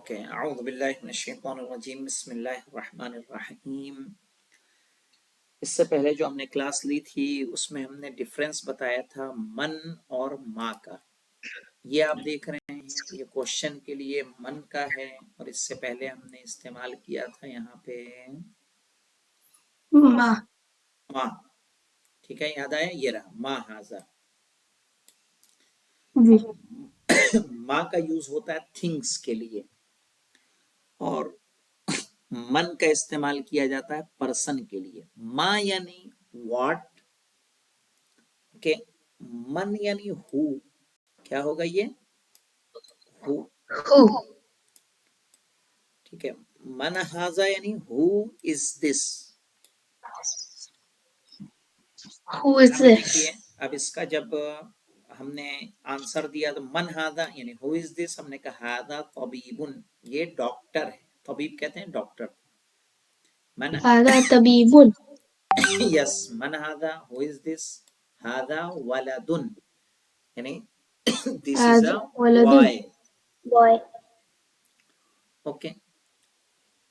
Okay, اعوذ باللہ من الشیطان الرجیم، بسم اللہ الرحمن الرحیم۔ اس سے پہلے جو ہم نے کلاس لی تھی اس میں ہم نے ڈیفرنس بتایا تھا من اور ما کا۔ یہ آپ دیکھ رہے ہیں، یہ کوشچن کے لیے من کا ہے، اور اس سے پہلے ہم نے استعمال کیا تھا یہاں پہ ما۔ ٹھیک ہے، یاد آیا؟ یہ رہا ما ہاذا۔ ما کا یوز ہوتا ہے تھنگس کے لیے، اور من کا استعمال کیا جاتا ہے پرسن کے لیے۔ ما یعنی واٹ، کہ من یعنی ہو، کیا ہوگا یہ؟ ہو، ٹھیک ہے۔ من ہاذا یعنی ہو از دس۔ دیکھیے اب اس کا جب ہم نے آنسر دیا تو من ہاذا یعنی ہو از دس، ہم نے کہا ہاذا طبیبن، یہ ڈاکٹر ہے۔ طبیب کہتے ہیں ڈاکٹر۔ من هذا طبيب. یس، من هذا، who is this؟ هذا ولدن، یعنی this is هذا a ولد. boy۔ Boy. اوکے،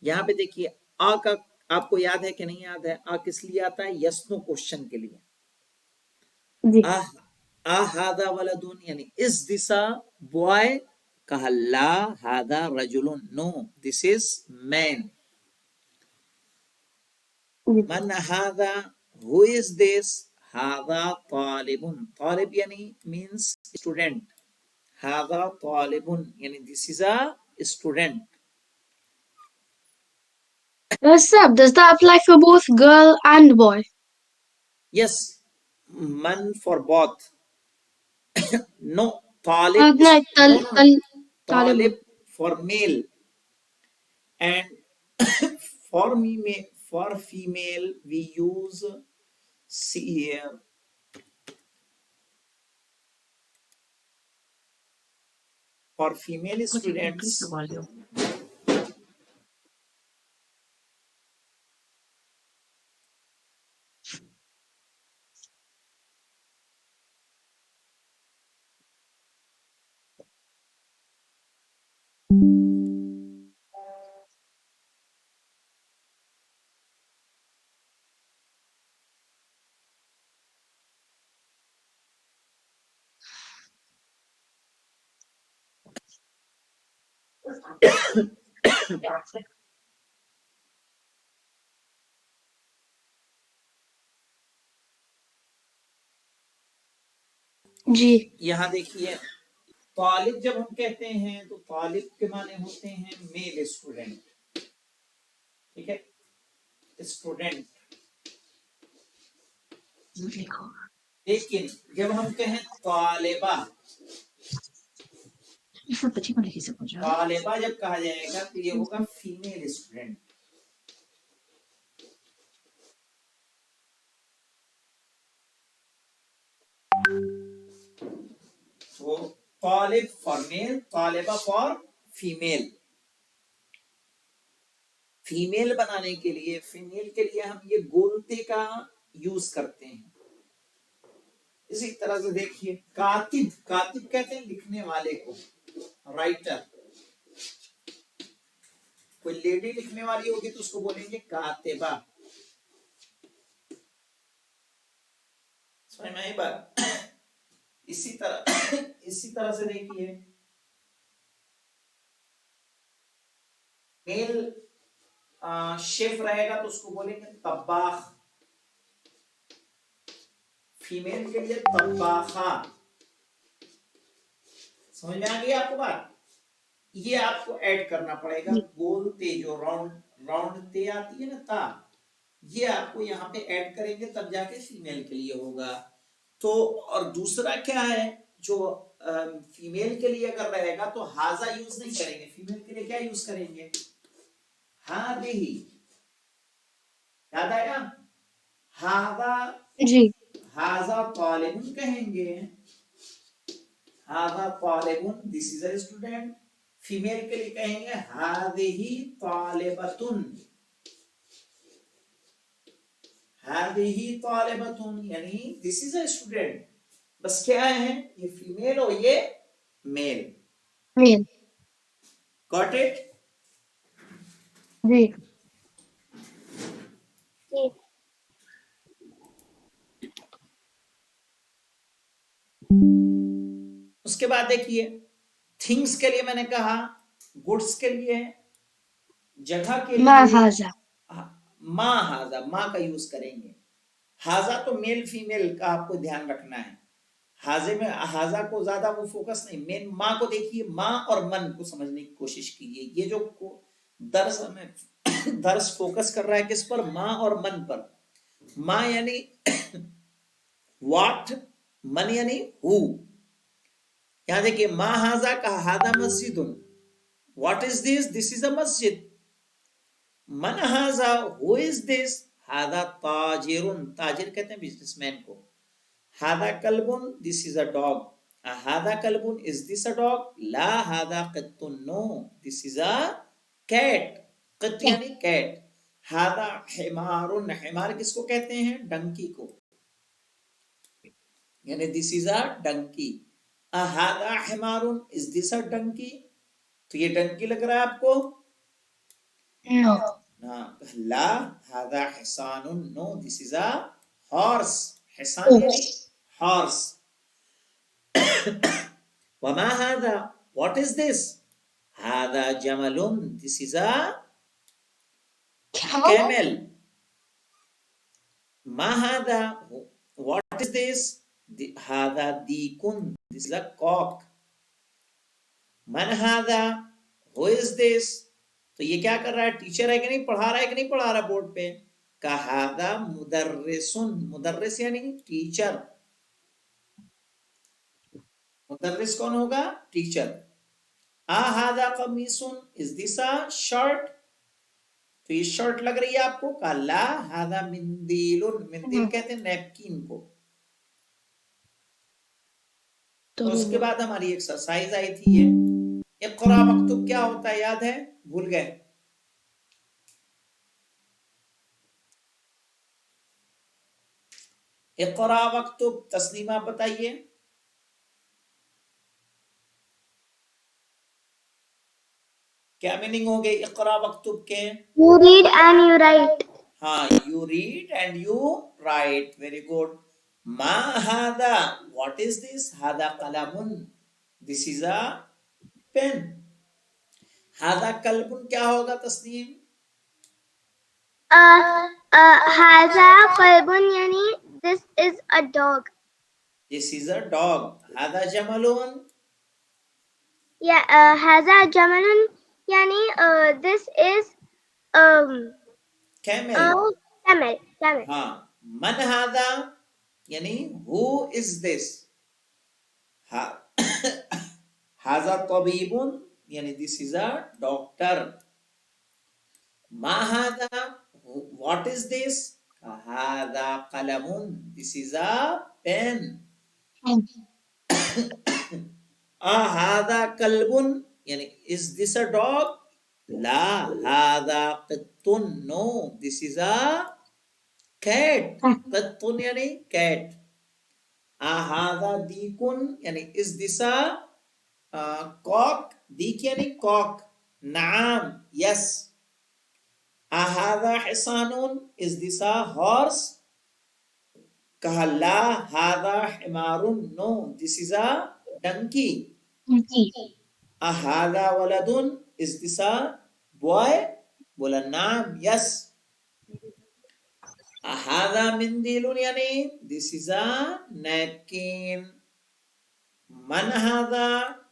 یہاں پہ دیکھیے آ کا آپ کو یاد ہے کہ نہیں یاد ہے؟ آ کس لیے آتا ہے؟ یس نو کوشچن کے لیے۔ جی. آ هذا ولدن یعنی is this a boy؟ کہا لا هذا رجل، no this is man۔ من هذا، who is this؟ هذا طالب، طالب یعنی means student۔ هذا طالب یعنی this is a student۔ Sir, does that apply for both girl and boy? Yes، man for both۔ no، طالب is No, no, no, no. طالب. طالب for male and for female we use for female students جی. یہاں دیکھیے طالب جب ہم کہتے ہیں تو طالب کے معنی ہوتے ہیں میل اسٹوڈنٹ، ٹھیک ہے، اسٹوڈنٹ۔ لیکن جب ہم کہیں طالبہ، طالبہ جب کہا جائے گا تو یہ ہوگا فیمیل اسٹوڈنٹ۔ تو طالب فار میل، طالبہ فار فیمیل۔ فیمیل بنانے کے لیے، فیمیل کے لیے ہم یہ گولتے کا یوز کرتے ہیں۔ اسی طرح سے دیکھیے کاتب، کاتب کہتے ہیں لکھنے والے کو، رائٹر۔ کوئی لیڈی لکھنے والی ہوگی تو اس کو بولیں گے کاتبہ۔ سمجھ میں آئی بات؟ اسی طرح سے دیکھیے میل شیف رہے گا تو اس کو بولیں گے طباخ، فیمیل کے لیے طباخہ۔ سمجھ میں آ گئی آپ کو بات؟ یہ آپ کو ایڈ کرنا پڑے گا، گول تے جو راؤنڈ تے آتی ہے نا تا، یہ آپ کو یہاں پہ ایڈ کریں گے تب جا کے فیمیل کے لیے ہوگا۔ تو اور دوسرا کیا ہے جو فیمیل کے لیے اگر رہے گا تو ہاذا یوز نہیں کریں گے، فیمیل کے لیے کیا یوز کریں گے؟ ہاذہ۔ یاد آیا؟ ہاذا، جی. ہاذا طالب کہیں گے، ہاذا طالب دس از اے اسٹوڈنٹ۔ فیمیل کے لیے کہیں گے ہاذہ طالبۃ، ہاذہ طالبۃ یعنی دس از اے اسٹوڈنٹ۔ بس کیا ہے، یہ فیمیل اور یہ میل۔ میل. Got it? जी उसके बाद देखिए थिंग्स के लिए मैंने कहा, गुड्स के लिए, जगह के ما लिए هذا मा हाजा, मा का यूज करेंगे। हाजा तो मेल फीमेल का आपको ध्यान रखना है। हाजे में हाजा को ज्यादा वो फोकस नहीं, मेन माँ को देखिए, माँ और मन को समझने की कोशिश कीजिए। ये जो दर्स में दर्स फोकस कर रहा है किस पर? माँ और मन पर। माँ यानी व्हाट, मन यानी हु। यहां देखिए माँ हाजा का हाजा मस्जिदुन, what is this? This is a masjid. मन हाजा, हु इज दिस? हाजा ताजिरुन, ताजिर कहते हैं बिजनेसमैन को। हादा कल्बुन, दिस इज अ डॉग। हादा कल्बुन, इज दिस अ डॉग? ला हादा कत्तुन, no this is a cat. कत यानी कैट। हादा हिमारुन, हिमार किसको कहते हैं? डंकी को, यानी दिस इज अ डंकी। हादा हिमारुन, इज दिस अ डंकी? तो ये डंकी लग रहा है आपको? no ला हादा हिसानुन, no this is a horse. हिसान यानी हॉर्स। वमा हादा, व्हाट इज दिस? हादा जमलुन, दिस इज अ camel. मा हादा, व्हाट इज दिस? हादा दीकुन, दिस इज अ कॉक। मन हादा, हु इज दिस? तो ये क्या कर रहा है? टीचर है कि नहीं? पढ़ा रहा है कि नहीं पढ़ा रहा बोर्ड पे? का हादा मुदर्रिसुन, मुदर्रिस यानी टीचर। मुदर्रिस कौन होगा? टीचर। हादा कमीसुन, इज दिस अ शर्ट? तो ये शर्ट लग रही है आपको? काला हादा मिंदीलुन, मिंदील कहते हैं नैपकिन को। तो उसके बाद हमारी एक्सरसाइज आई थी ये इक़रा मकतूब क्या होता है, याद है? भूल गए? इक़रा मकतूब, तस्नीमा बताइए क्या मीनिंग हो गए इक़रा मकतूब के? You read and you write. हाँ, you read and you write, very good. मा हादा, व्हाट इज दिस? हादा कलमुन, दिस इज अ पेन। हादा कल्बुन क्या होगा Tasneem? Haza qalbun yani this is a dog. This is a dog. हादा जमलुन, Yeah, haza jamalun yani this is camel. camel. Camel. हाँ, मन हादा यानी हु इज दिस? हाजा तबीबुन यानी दिस इज अ डॉक्टर। मा हादा, व्हाट इज दिस? हादा कलमुन, दिस इज अ पेन। हादा कल्बुन यानी इज दिस अ डॉग? ला हादा कत्तुन, no this is a cat. कत्तुन यानी कैट। हादा दीकुन यानी इज दिस अ कॉक? दीक यानी कॉक, नाम यस। हादा हिसानुन, इज दिस अ हॉर्स? कहा ला हादा हिमारुन, no this is a donkey. हादा वलदुन, इज दिस अ बॉय? बोला नाम यस। हादा मिंदीलुन यानी दिस इज अ नैपकिन। मन हादा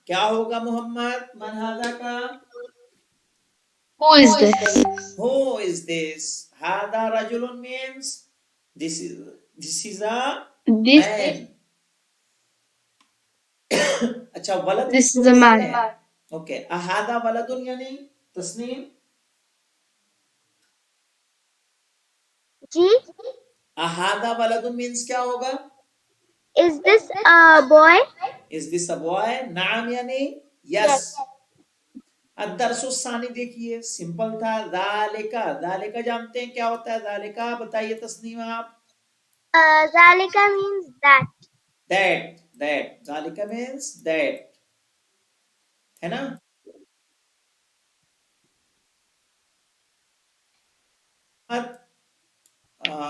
क्या होगा मोहम्मद? मन हादा का who is this who is this? Hada rajulun means this is a this man. अच्छा वलद this किसको is a कहते man हैं? ओके, अहादा वलदुन यानी तस्नीम? G, अहादा वलदुन मीन्स क्या होगा? is this a boy? Is this a boy? नाम यानी यस। अदरसुस्सानी देखिए सिंपल था। जालिका, जालिका जानते हैं क्या होता है? जालिका बताइए तस्नीम आप। Zalika means that. दैट, जालिका मीन्स दैट, है ना?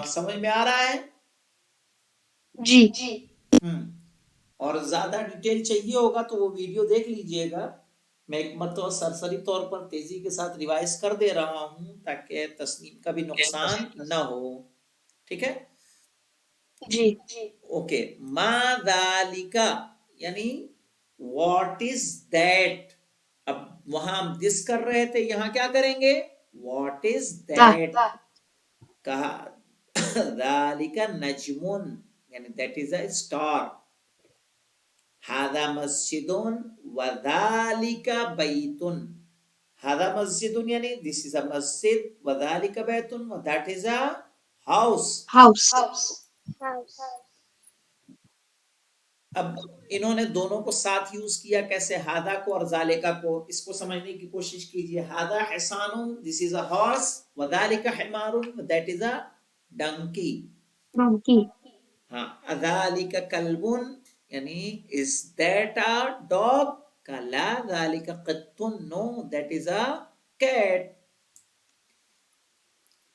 समझ में आ रहा है? जी। और ज्यादा डिटेल चाहिए होगा तो वो वीडियो देख लीजिएगा। मैं एक मतलब सरसरी तौर पर तेजी के साथ रिवाइज कर दे रहा हूं ताकि तस्नीम का भी नुकसान न हो। ठीक है जी। ओके। मादालिका यानी व्हाट इज दैट। अब वहां हम दिस कर रहे थे, यहाँ क्या करेंगे? What is that. कहा दालिका नजमुन यानी दैट इज अ स्टार। हादा मस्जिदुन वदालिका बैतुन। हादा मस्जिदुन यानी दिस इज अ मस्जिद, वदालिका बैतुन दैट इज अ हाउस। अब इन्होंने दोनों को साथ यूज किया, कैसे? हादा को और जालिका को। इसको समझने की कोशिश कीजिए। हादा हिसानुन दिस इज अ हॉर्स, वदालिका हिमारुन दैट इज अ डंकी। हाँ, अदालिका कल्बुन यानी इज दैट अ डॉग। कला दालिका कत्तुन no that is a cat.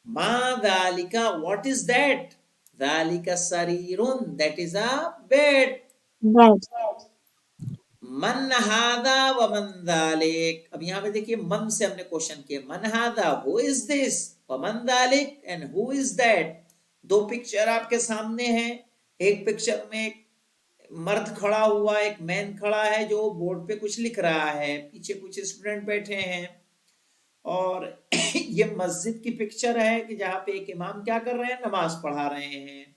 मा दालिका व्हाट इज दैट? दालिका सरीरुन दैट इज अ बेड। मन हादा व मन दालिक। अब यहाँ पे देखिए मन से हमने क्वेश्चन किया। मन हादा हु इज दिस, व मन दालिक एंड हु इज दैट। दो पिक्चर आपके सामने हैं। एक पिक्चर में एक मर्द खड़ा हुआ, एक मैन खड़ा है जो बोर्ड पे कुछ लिख रहा है, पीछे कुछ स्टूडेंट बैठे हैं। और ये मस्जिद की पिक्चर है कि जहाँ पे एक इमाम क्या कर रहे हैं? नमाज पढ़ा रहे हैं।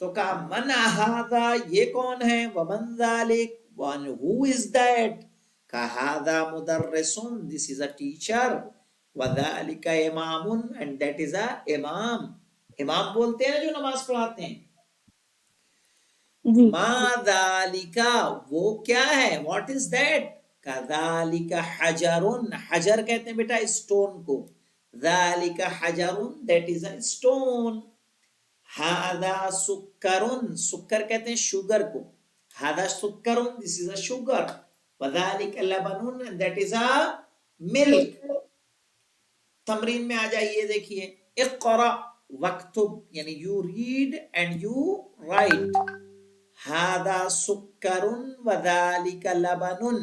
तो कहा मन हादा ये कौन है? वमन दालिक वन हु इज दैट? कहादा मुदर्रिसुन दिस इज अ टीचर, वदालिका इमामुन and that is a imam. इमाम बोलते हैं जो नमाज पढ़ाते हैं। मादालिका वो क्या है? What is that? कदालिका हजरुन। हजर कहते हैं बेटा स्टोन को। दालिका हजरुन दैट इज अ स्टोन। हादा सुक्करुन, सुक्कर कहते हैं शुगर को। हादा सुक्करुन दिस इज अ शुगर। वदालिका लबनुन दैट इज अ मिल्क। तमरीन में आ जाइए, देखिए। इक़रा वक्तुब यानी you read and you write. हादा सुक्करुन वदालिका लबनुन।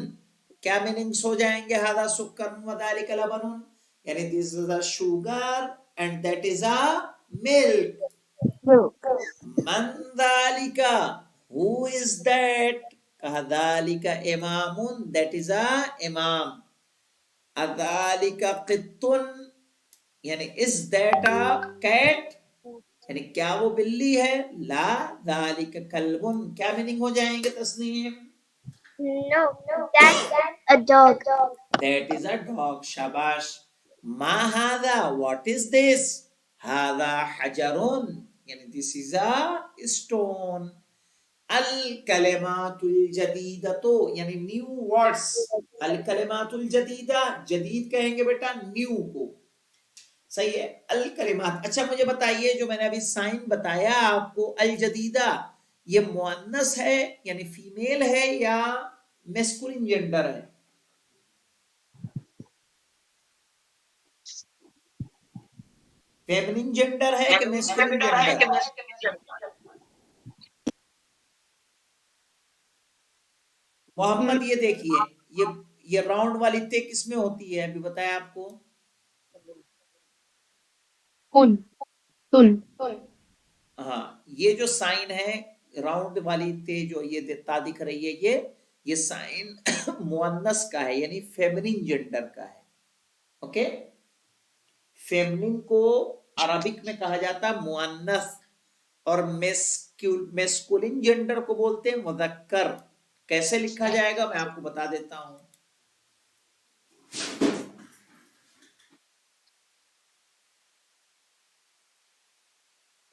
क्या मीनिंग्स हो जाएंगे? हादा सुक्करुन वदालिका लबनुन यानी this is a sugar and that is a milk. मन दालिका हु इज दैट? कहा दालिका इमामुन दैट इज अ इमाम। अदालिका क़ित्तुन यानी इज दैट अ कैट यानी क्या वो बिल्ली है? ला दालिका कल्बुन। क्या मीनिंग हो जाएंगे Tasneem? No, that's a dog. That is a dog. शाबाश। मा हादा व्हाट इज दिस? हादा हजरुन यानी दिस इज अ स्टोन। अल कलिमातुल जदीदतो यानी न्यू वर्ड्स। अल कलिमातुल जदीदा, जदीद कहेंगे बेटा न्यू को। सही है। अल कलिमात। अच्छा मुझे बताइए, जो मैंने अभी साइन बताया आपको अल जदीदा, ये मुअन्नस है यानी फीमेल है या मैस्कुलिन जेंडर है? फेमिनिन जेंडर है कि मैस्कुलिन जेंडर? मोहम्मद ये देखिए, ये राउंड वाली ते किसमें होती है? अभी बताया आपको। कुन तुन। हाँ, ये जो साइन है राउंड वाली ते जो ये ता दिख रही है, ये साइन मुअन्नस का है यानी फेमिनिन जेंडर का है। ओके। फेमिनिन को अरबिक में कहा जाता है मुअन्नस और मैस्कुलिन जेंडर को बोलते हैं मुज़क्कर। कैसे लिखा जाएगा मैं आपको बता देता हूं।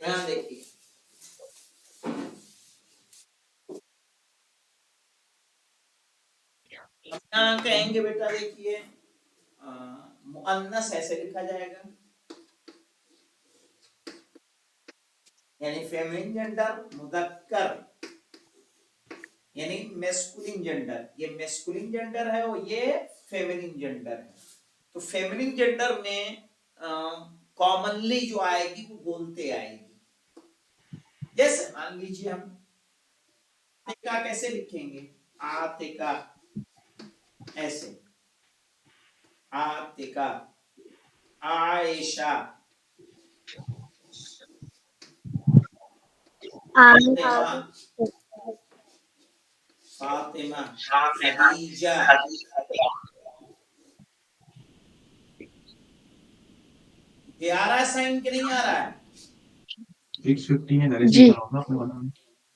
ध्यान देखिए, यहाँ कहेंगे बेटा, देखिए मुअन्नस ऐसे लिखा जाएगा यानी फेमिनिन जेंडर, मुज़क्कर यानी मैस्कुलिन जेंडर। ये मैस्कुलिन जेंडर है और ये फेमिनिन जेंडर है। तो फेमिनिन जेंडर में कॉमनली जो आएगी वो बोलते आएगी। जैसे मान लीजिए हम आतिका कैसे लिखेंगे, आतिका ऐसे, आतिका, आयशा, फातिमा, फातिमा, खदीजा। ये आ रहा है साइन कि नहीं आ रहा है? 650 है नरेश जी। जी बनाओ ना अपने वाला में।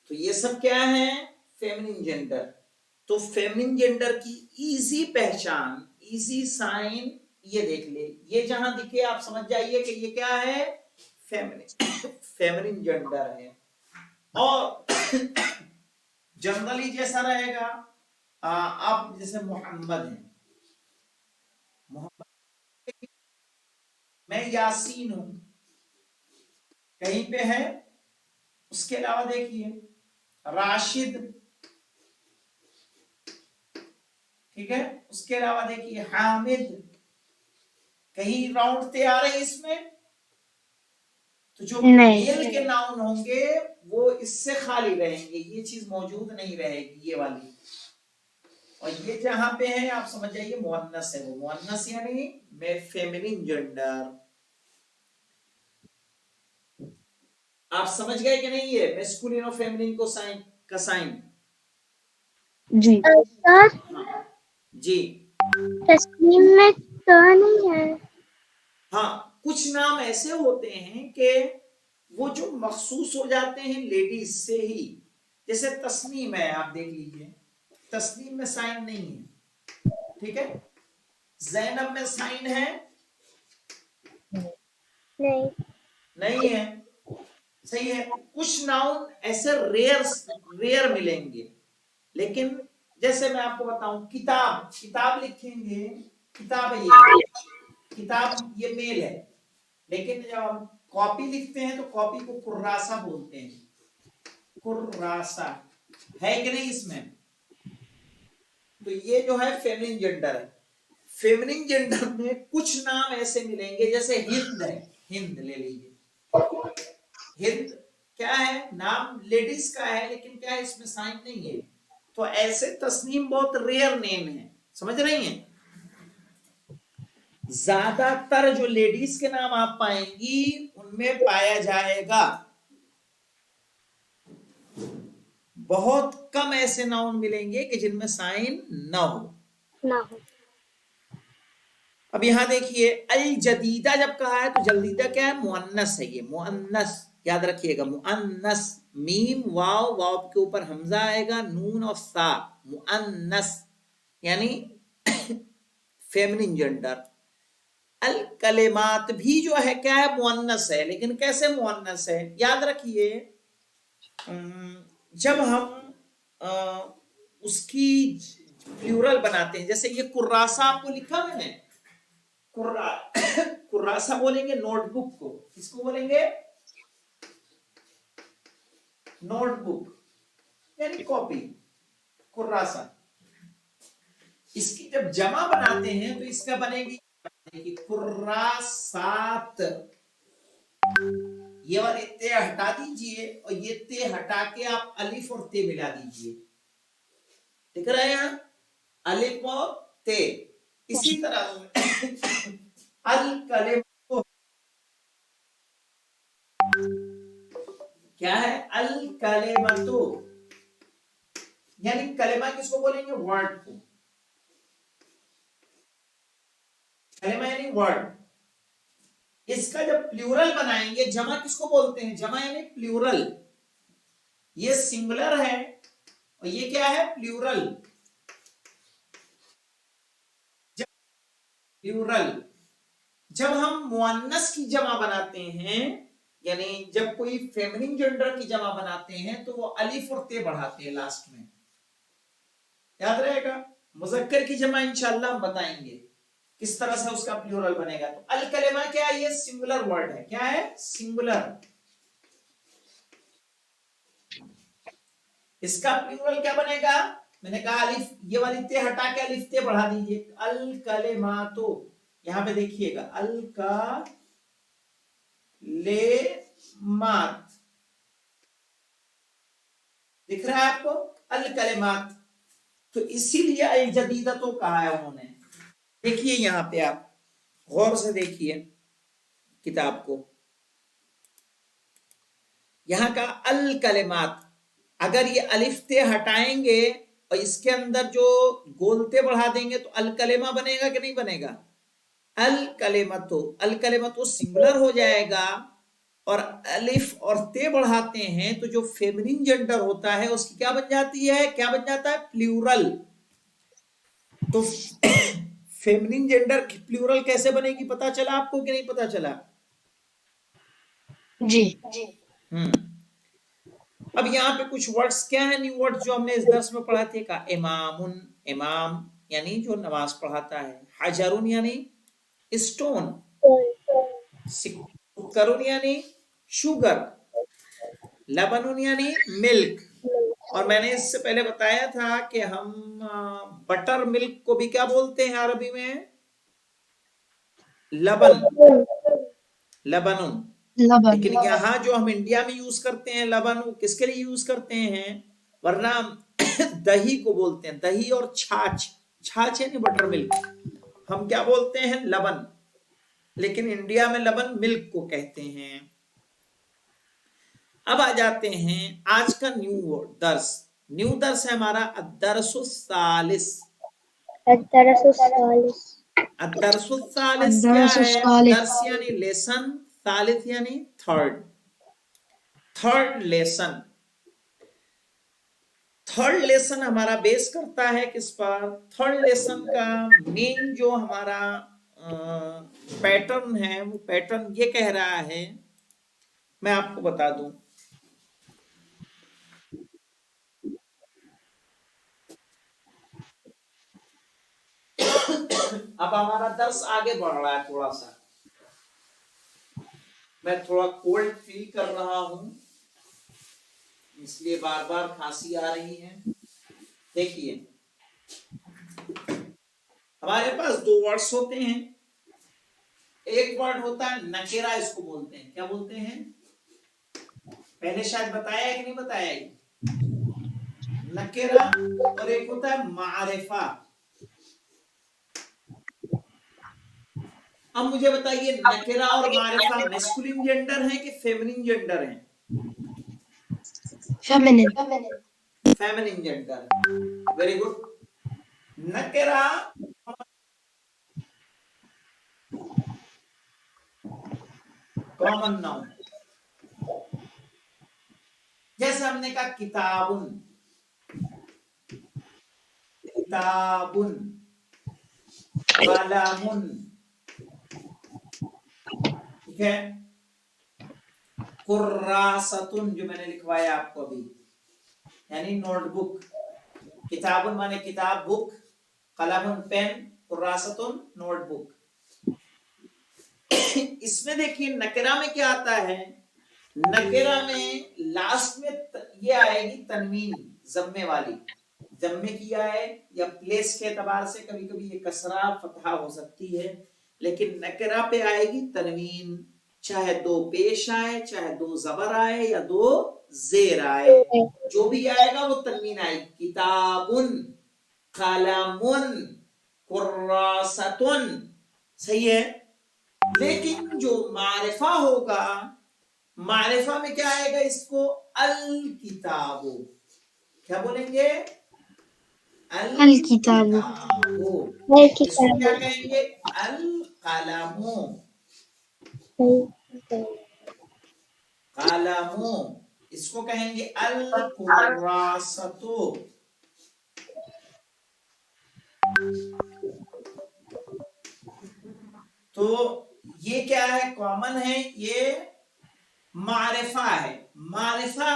तो ये सब क्या है, फेमिनिन जेंडर। तो फेमिनिन जेंडर की इजी पहचान, इजी साइन ये देख ले, ये जहां दिखे आप समझ जाइए कि ये क्या है, फेमिनिन फेमिनिन जेंडर है। और जनरली जैसा रहेगा, आप जैसे मोहम्मद है, मोहम्मद, मैं यासीन हूं, कहीं पे है। उसके अलावा देखिए राशिद, ठीक है। उसके अलावा देखिए हामिद, कहीं राउंड ते आ रही इसमें? तो जो नहीं। मेल के नाउन होंगे वो इससे खाली रहेंगे, ये चीज मौजूद नहीं रहेगी, ये वाली। और ये जहां पे है आप समझ जाइए मुअन्नस है, वो मुअन्नस यानी फेमिनिन जेंडर। आप समझ गए कि नहीं ये मैस्कुलिन और फेमिनिन को साइन का साइन? जी। सर जी तस्लीम में तो नहीं है। हाँ, कुछ नाम ऐसे होते हैं कि वो जो मखसूस हो जाते हैं लेडीज से ही, जैसे तस्नीम है, आप देख लीजिए तस्नीम में साइन नहीं है, ठीक है। जैनब में साइन है? नहीं। नहीं है, सही है। कुछ नाउन ऐसे रेयर रेयर मिलेंगे, लेकिन जैसे मैं आपको बताऊं, किताब, किताब लिखेंगे, किताब है ये, किताब ये मेल है, लेकिन जब हम कॉपी लिखते हैं तो कॉपी को कुर्रासा बोलते हैं, कुर्रासा है कि नहीं इसमें? तो ये जो है फेमिनिन जेंडर है। फेमिनिन जेंडर में कुछ नाम ऐसे मिलेंगे, जैसे हिंद है, हिंद ले लीजिए, हिंद क्या है, नाम लेडीज का है, लेकिन क्या है इसमें साइन नहीं है। तो ऐसे तस्नीम बहुत रेयर नेम है, समझ रही हैं? ज्यादातर जो लेडीज के नाम आप पाएंगी उनमें पाया जाएगा, बहुत कम ऐसे नाउन मिलेंगे कि जिनमें साइन ना हो। अब यहां देखिए अल जदीदा जब कहा है तो जदीदा क्या है, मुअन्नस है, ये मुअन्नस याद रखिएगा, मुअन्नस, मीम वाव, वाव के ऊपर हमजा आएगा, नून और सा, मुअन्नस यानी फेमिनिन जेंडर। अल कलेमात भी जो है क्या है, मुअन्नस है, लेकिन कैसे मुअन्नस है, याद रखिए जब हम उसकी प्लूरल बनाते हैं, जैसे ये कुर्रासा आपको लिखा मैंने, कुर्रासा बोलेंगे नोटबुक को, किसको बोलेंगे, नोटबुक यानी कॉपी, कुर्रासा। इसकी जब जमा बनाते हैं तो इसका बनेगी कुर्रासात, ये वाले ते हटा दीजिए और ये ते हटा के आप अलिफ और ते मिला दीजिए, दिख रहा है यहाँ, अलिफ और ते। इसी तरह अल कलेमा क्या है, अल कलेमतु यानी कलेमा किसको बोलेंगे, वर्ड को, कलेमा यानी वर्ड। इसका जब प्लूरल बनाएंगे, जमा किसको बोलते हैं, जमा यानी प्लूरल, ये सिंगुलर है और ये क्या है, प्लूरल, प्लूरल। जब हम मुअन्नस की जमा बनाते हैं, यानी जब कोई फेमिनिन जेंडर की जमा बनाते हैं तो वो अलिफ और ते बढ़ाते हैं लास्ट में, याद रहेगा। मुज़क्कर की जमा इंशाअल्लाह हम बताएंगे किस तरह से उसका प्लूरल बनेगा। तो अल कलेमा क्या है, ये सिंगुलर वर्ड है, क्या है, सिंगुलर। इसका प्लूरल क्या बनेगा, मैंने कहा अलिफ, ये वाली ते हटा के अलिफ ते बढ़ा दीजिए, अल कलेमातो, यहां पे देखिएगा अल का ले मात, दिख रहा है आपको? अल कलिमात, तो इसीलिए अल जदीदा तो कहा है उन्होंने। देखिए यहाँ पे आप गौर से देखिए किताब को, यहाँ का अल कलिमात, अगर ये अलिफ ते हटाएंगे और इसके अंदर जो गोलते बढ़ा देंगे तो अल कलेमा बनेगा कि नहीं बनेगा? अल कलेमतो सिंगुलर हो जाएगा, और अलिफ और ते बढ़ाते हैं तो जो फेमिनिन जेंडर होता है उसकी क्या बन जाती है, क्या बन जाता है? प्लूरल। तो फेमिनिन जेंडर की प्लूरल कैसे बनेगी, पता चला आपको कि नहीं पता चला? जी। अब यहाँ पे कुछ वर्ड्स क्या है, न्यू वर्ड्स जो हमने इस दर्स में पढ़ा थे का, इमामुन, इमाम यानी जो नमाज पढ़ाता है, हजरुन यानी स्टोन, सुकरुन यानी शुगर, लबनुन यानी मिल्क। और मैंने इससे पहले बताया था कि हम बटर मिल्क को भी क्या बोलते हैं अरबी में? लबन, लबनुन। लेकिन यहाँ जो हम इंडिया में यूज करते हैं लबन, वो किसके लिए यूज करते हैं? वरना दही को बोलते हैं, दही और छाछ, छाछ यानी बटर मिल्क, हम क्या बोलते हैं? लबन। लेकिन इंडिया में लबन मिल्क को कहते हैं। अब आ जाते हैं आज का न्यू दर्स। न्यू दर्स है हमारा अद्दरसुस सालिस। अद्दरसुस सालिस क्या है? दर्स यानी लेसन, सालिस यानी third, third lesson. Third lesson हमारा बेस करता है किस पर? थर्ड लेसन का मेन जो हमारा पैटर्न है, वो पैटर्न ये कह रहा है, मैं आपको बता दूं। अब हमारा दर्स आगे बढ़ रहा है थोड़ा सा, मैं थोड़ा कोल्ड फील कर रहा हूं, इसलिए बार बार खांसी आ रही है। देखिए हमारे पास दो वर्ड्स होते हैं, एक वर्ड होता है नकेरा, इसको बोलते हैं, क्या बोलते हैं? पहले शायद बताया है कि नहीं बताया है? नकेरा। और एक होता है मारिफा। अब मुझे बताइए, नकेरा और मारिफा मैस्कुलिन जेंडर है कि फेमिनिन जेंडर है? Feminine. Feminine gender, very good. नकेरा कॉमन नाउन, जैसे हमने कहा किताबुन, किताबुन, कलमुन, ठीक है। कुर्रासतुन जो मैंने लिखवाया आपको अभी, यानी नोटबुक। किताबुन माने किताब, बुक, कलमुन पेन, कुर्रासतुन नोटबुक। इसमें देखिए नकेरा में क्या आता है? नकेरा में लास्ट में ये आएगी तनवीन, जम्मे वाली, जम्मे किया है या प्लेस के एतबार से कभी कभी ये कसरा फतहा हो सकती है, लेकिन नकेरा पे आएगी तनवीन, चाहे दो पेश आए, चाहे दो जबर आए या दो जेर आए, जो भी आएगा वो तनवीन आएगी। किताबुन, कलमुन, कुर्रासतुन, सही है। लेकिन जो मारिफा होगा, मारिफा में क्या आएगा? इसको अल किताबो, क्या बोलेंगे? अल किताबो। इसको क्या कहेंगे? अल कलमो, कलमो। इसको कहेंगे अल कुर्रासतो। तो ये क्या है? कॉमन है, ये मारिफा है। मारिफा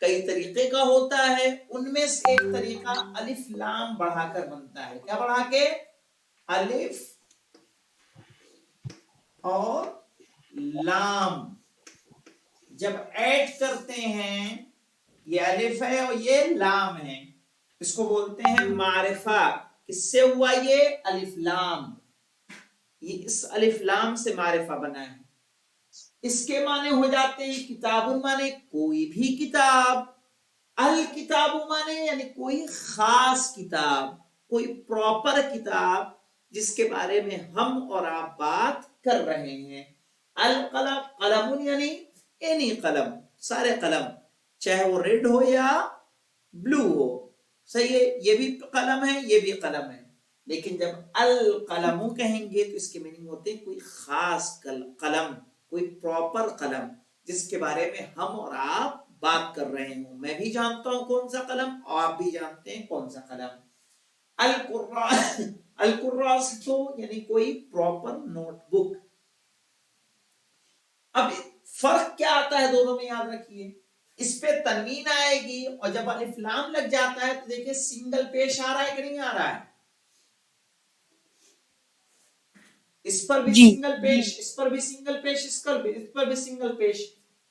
कई तरीके का होता है, उनमें से एक तरीका अलिफ लाम बढ़ाकर बनता है। क्या बढ़ा के? अलिफ और लाम जब ऐड करते हैं, ये अलिफ है और ये लाम है, इसको बोलते हैं मारिफा। किससे हुआ ये? अलिफ लाम। ये इस अलिफ लाम से मारिफा बना है। इसके माने हो जाते हैं किताबुन माने कोई भी किताब, अल किताबु माने यानी कोई खास किताब, कोई प्रॉपर किताब जिसके बारे में हम और आप बात कर रहे हैं। अल कलम, कलमुन यानी एनी कलम, सारे कलम, चाहे वो रेड हो या ब्लू हो, सही है, ये भी कलम है, ये भी कलम है। लेकिन जब अल कलमु कहेंगे तो इसके मीनिंग होते हैं कोई खास कलम, कोई प्रॉपर कलम जिसके बारे में हम और आप बात कर रहे हो। मैं भी जानता हूं कौन सा कलम, आप भी जानते हैं कौन सा कलम। अल कुर्रास, अल कुर्रास तो यानी कोई प्रॉपर नोटबुक। अब फर्क क्या आता है दोनों में, याद रखिए। इस पे तनवीन आएगी और जब अलिफ लाम लग जाता है तो देखिए सिंगल पेश आ रहा है कि नहीं आ रहा है। इस पर भी सिंगल पेश, इस पर भी सिंगल पेश, इस पर भी सिंगल पेश।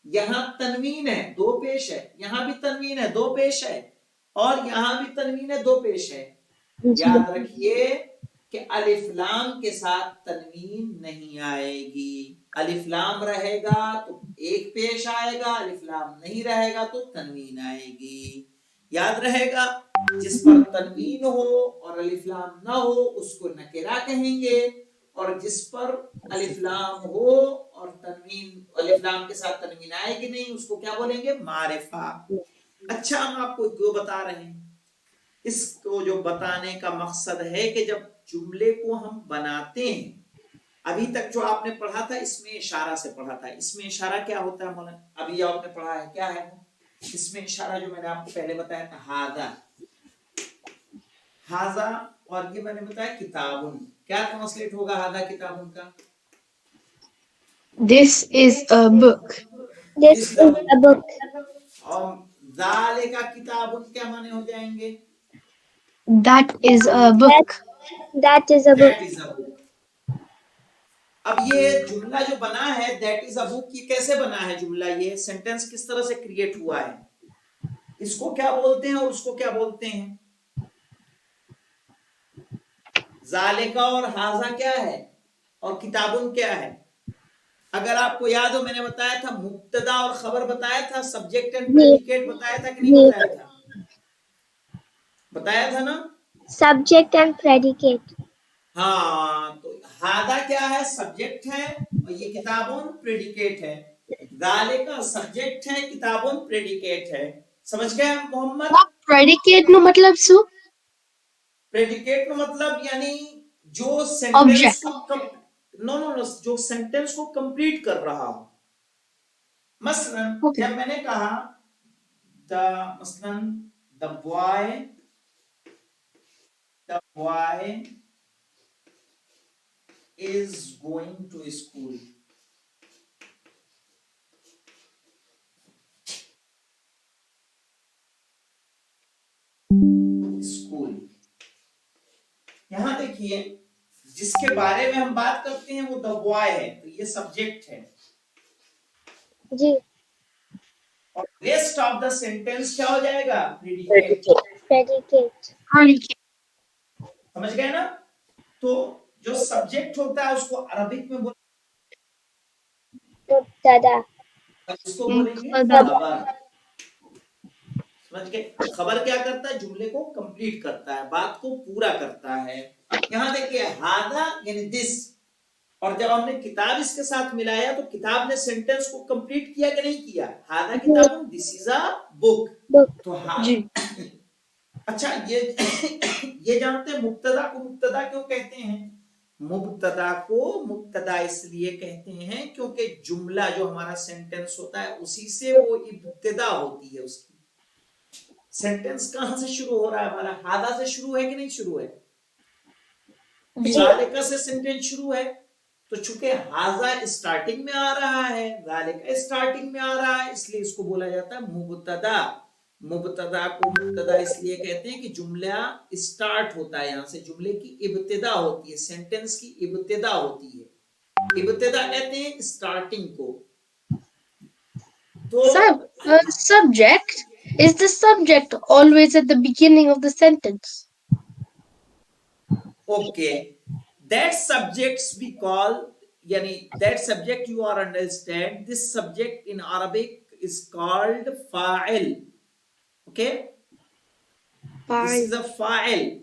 यहां तनवीन है, दो पेश है, यहां भी तनवीन है, दो पेश है, और यहां भी तनवीन है, दो पेश है। याद रखिए कि अलिफ लाम के साथ तनवीन नहीं आएगी। अलिफ लाम रहेगा तो एक पेश आएगा, अलिफ लाम नहीं रहेगा तो तनवीन आएगी। याद रहेगा, जिस पर तनवीन हो और अलिफ लाम ना हो उसको नकेरा कहेंगे, और जिस पर अलिफ लाम हो और तनवीन, अलिफ लाम के साथ तनवीन आएगी नहीं, उसको क्या बोलेंगे, मारिफा। अच्छा, हम आपको क्यों बता रहे हैं, इसको जो बताने का मकसद है कि जब जुमले को हम बनाते हैं, अभी तक जो आपने पढ़ा था इसमें इशारा से पढ़ा था। इसमें इशारा क्या होता है मौलाना, अभी आपने पढ़ा है, क्या है इसमें इशारा, जो मैंने आपको पहले बताया था, हाजा, हाजा, और ये मैंने बताया किताबुन। क्या ट्रांसलेट होगा हाजा किताबुन का? This is a book. This is a book. और ज़ालिका किताबुन क्या माने हो जाएंगे? That is a book. That is a book. That is a book। अब ये जुमला जो बना है दैट इज अ बुक, ये कैसे बना है जुमला, ये सेंटेंस किस तरह से क्रिएट हुआ है, इसको क्या बोलते हैं और उसको क्या बोलते हैं? ज़ालिका और हाजा क्या है और किताबुन क्या है? अगर आपको याद हो, मैंने बताया था मुब्तदा और खबर बताया था, सब्जेक्ट एंड प्रेडिकेट बताया था कि नहीं बताया था? बताया था ना? Subject and predicate. हाँ, तो हादा क्या है, सब्जेक्ट है, और ये किताबुन प्रेडिकेट है। ज़ालिका सब्जेक्ट है, किताबुन प्रेडिकेट है। समझ गए Mohammad? What predicate no matlab su? Predicate का मतलब यानी जो सेंटेंस को नो जो सेंटेंस को कंप्लीट कर रहा हो। मसलन जब मैंने कहा मसलन the boy is going to school, school. यहां देखिए, जिसके बारे में हम बात करते हैं वो द बॉय है, तो ये सब्जेक्ट है जी। और रेस्ट ऑफ द सेंटेंस क्या हो जाएगा, प्रेडिकेट। Predicate. समझ गए ना? तो जो सब्जेक्ट होता है उसको अरबिक में मुब्तदा। इसको बोलेंगे खबर। समझ गए? खबर क्या करता है, जुमले को कंप्लीट करता है, बात को पूरा करता है। यहां देखिए हादा यानी दिस, और जब हमने किताब इसके साथ मिलाया तो किताब ने सेंटेंस को कंप्लीट किया कि नहीं किया? हादा किताब, दिस इज अ बुक। तो जी। अच्छा, ये जानते हैं मुब्तदा को मुब्तदा क्यों कहते हैं? मुब्तदा को मुब्तदा इसलिए कहते हैं क्योंकि जुमला जो हमारा सेंटेंस होता है उसी से वो इब्तिदा होती है। उसकी सेंटेंस कहां से शुरू हो रहा है हमारा? हादा से शुरू है कि नहीं शुरू है? ज़ालिका से सेंटेंस शुरू है, तो चूंकि हाजा स्टार्टिंग में आ रहा है, ज़ालिका स्टार्टिंग में आ रहा है, इसलिए इसको बोला जाता है मुब्तदा। मुब्तदा को मुब्तदा इसलिए कहते हैं कि जुमला स्टार्ट होता है, यहां से जुमले की इब्तिदा होती है, सेंटेंस की इब्तिदा होती है। इब्तिदा कहते हैं स्टार्टिंग को। तो subject, is the subject always at the beginning of the sentence? Okay, that subjects we call, yani that subject you are understand, this subject in Arabic is called fa'il. Okay, this is a fa'il,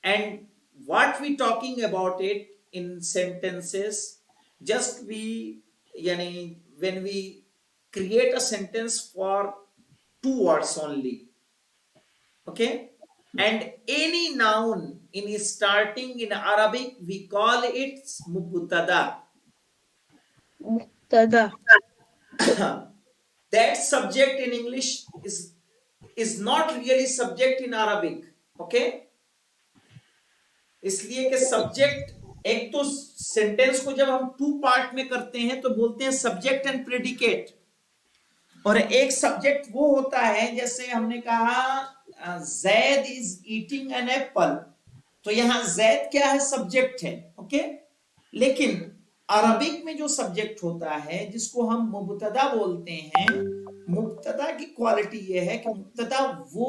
and what we talking about it in sentences, just we yani when we create a sentence for 2 words only. Okay, and any noun in starting in Arabic we call it mubtada. Mubtada. That subject in English is not really subject in Arabic. Okay, इसलिए कि subject, एक तो sentence को जब हम 2 part में करते हैं तो बोलते हैं सब्जेक्ट एंड प्रेडिकेट, और एक सब्जेक्ट वो होता है जैसे हमने कहा Zaid is eating an apple, तो यहां जैद क्या है, सब्जेक्ट है. ओके, लेकिन अरबिक में जो सब्जेक्ट होता है जिसको हम मुब्तदा बोलते हैं, मुब्तदा की क्वालिटी ये है कि मुब्तदा वो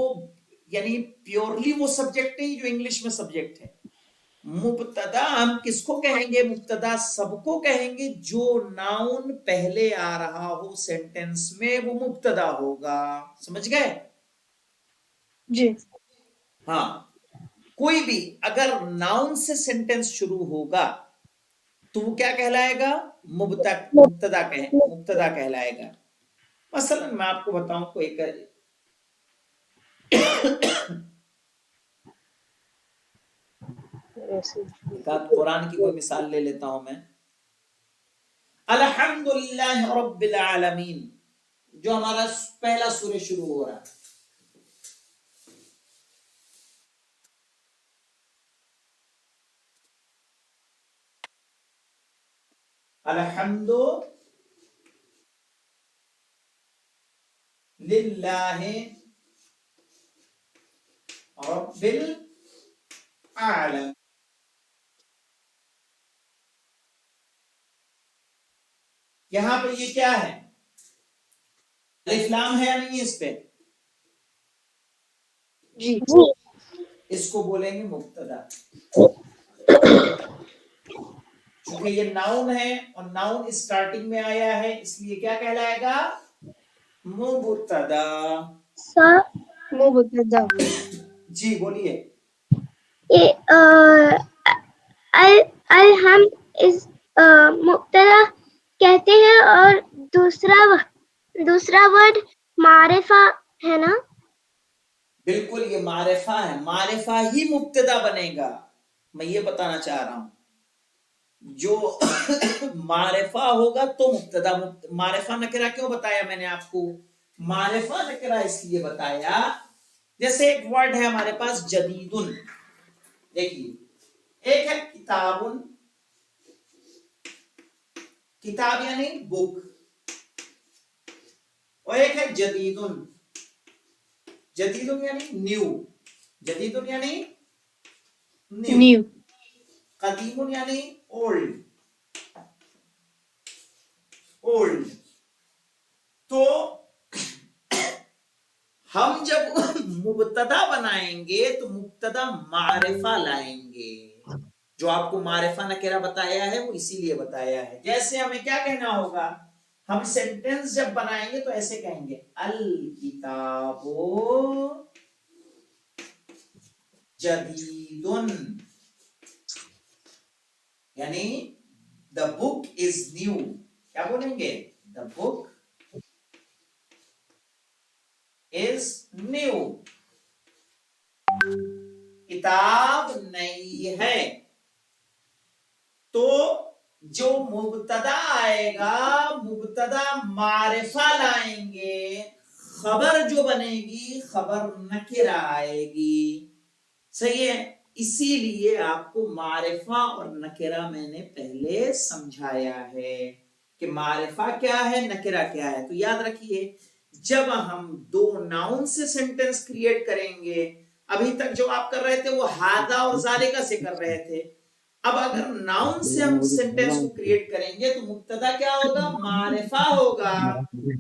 यानी प्योरली वो सब्जेक्ट नहीं जो इंग्लिश में सब्जेक्ट है. मुब्तदा हम किसको कहेंगे, मुब्तदा सबको कहेंगे जो नाउन पहले आ रहा हो सेंटेंस में, वो मुब्तदा होगा. समझ गए जी. हाँ, कोई भी अगर नाउन से सेंटेंस शुरू होगा तो वो क्या कहलाएगा, मुब्तदा कहलाएगा. मसलन मैं आपको बताऊं, कोई कुरान की कोई मिसाल ले लेता हूं मैं. अल्हम्दुलिल्लाह रब्बिल आलमीन, जो हमारा पहला सूरह शुरू हो रहा है. अल्हम्दुलिल्लाह रब्बिल आलमीन. यहां पर ये क्या है, अलिफ लाम है या नहीं इस पे, जी. इसको बोलेंगे मुब्तदा. क्योंकि ये नाउन है और नाउन स्टार्टिंग में आया है, इसलिए क्या कहलाएगा, मुब्तदा. मुब्तदा. जी बोलिए. अलहम्द इस मुब्तदा कहते हैं, और दूसरा वर्ड मारिफा है ना. बिल्कुल, ये मारिफा है, मारिफा ही मुब्तदा बनेगा. मैं ये बताना चाह रहा हूं, जो मारिफा होगा तो मुब्तदा. मारिफा नकरा क्यों बताया मैंने आपको, मारिफा नकरा इसलिए बताया, जैसे एक वर्ड है हमारे पास जदीदुन, देखिए एक है किताबुन, किताब यानी बुक, और एक है जदीदुन, जदीदुन यानी न्यू, जदीदुन यानी न्यू, कदीमुन यानी ओल्ड, ओल्ड. तो हम जब मुब्तदा बनाएंगे तो मुब्तदा मारिफा लाएंगे. जो आपको मारिफा नकेरा बताया है वो इसीलिए बताया है. जैसे हमें क्या कहना होगा, हम सेंटेंस जब बनाएंगे तो ऐसे कहेंगे, अल किताबो जदीदुन, यानी द बुक इज न्यू. क्या बोलेंगे, द बुक इज न्यू. किताब नई है. तो जो मुब्तदा आएगा, मुब्तदा मारिफा लाएंगे, खबर जो बनेगी खबर नकिरा आएगी. सही है, इसीलिए आपको मारिफा और नकिरा मैंने पहले समझाया है कि मारिफा क्या है, नकिरा क्या है. तो याद रखिए, जब हम 2 नाउन से सेंटेंस क्रिएट करेंगे, अभी तक जो आप कर रहे थे वो हादा और जालिका से कर रहे थे, अब अगर नाउन से हम सेंटेंस को क्रिएट करेंगे तो मुब्तदा क्या होगा, मारिफा होगा,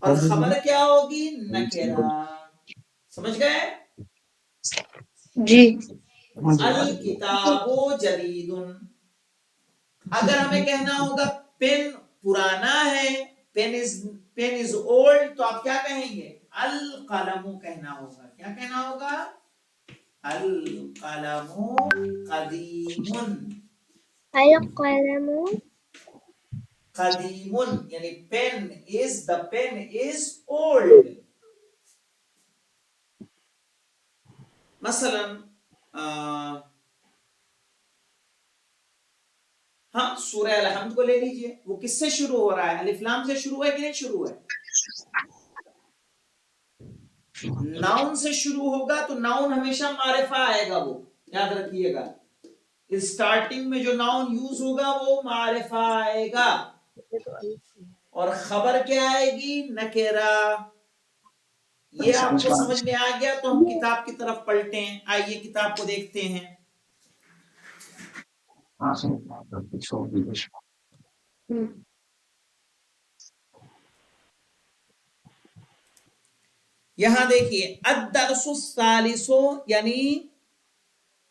और खबर क्या होगी, नकिरा. समझ गए जी. अल किताबो जदीदुन. अगर हमें कहना होगा पेन पुराना है, पेन इज ओल्ड, तो आप क्या कहेंगे, القلم کہنا ہوگا. کیا کہنا ہوگا؟ القلم قدیم. القلم قدیم یعنی the pen is old. مثلا ہاں سورہ الحمد کو لے لیجئے. وہ کس سے شروع ہو رہا ہے؟ الف لام سے شروع ہے کہ نہیں شروع ہے؟ ناؤن سے شروع ہوگا تو ناؤن ہمیشہ معرفہ آئے گا. وہ یاد رکھیے گا. اسٹارٹنگ میں جو ناؤن یوز ہوگا وہ معرفہ آئے گا. اور خبر کیا آئے گی؟ نکرہ. یہ آپ کو سمجھ میں آ گیا تو ہم کتاب کی طرف پلٹیں ہیں. آئیے کتاب کو دیکھتے ہیں. یہاں دیکھیے الدرس الثالث یعنی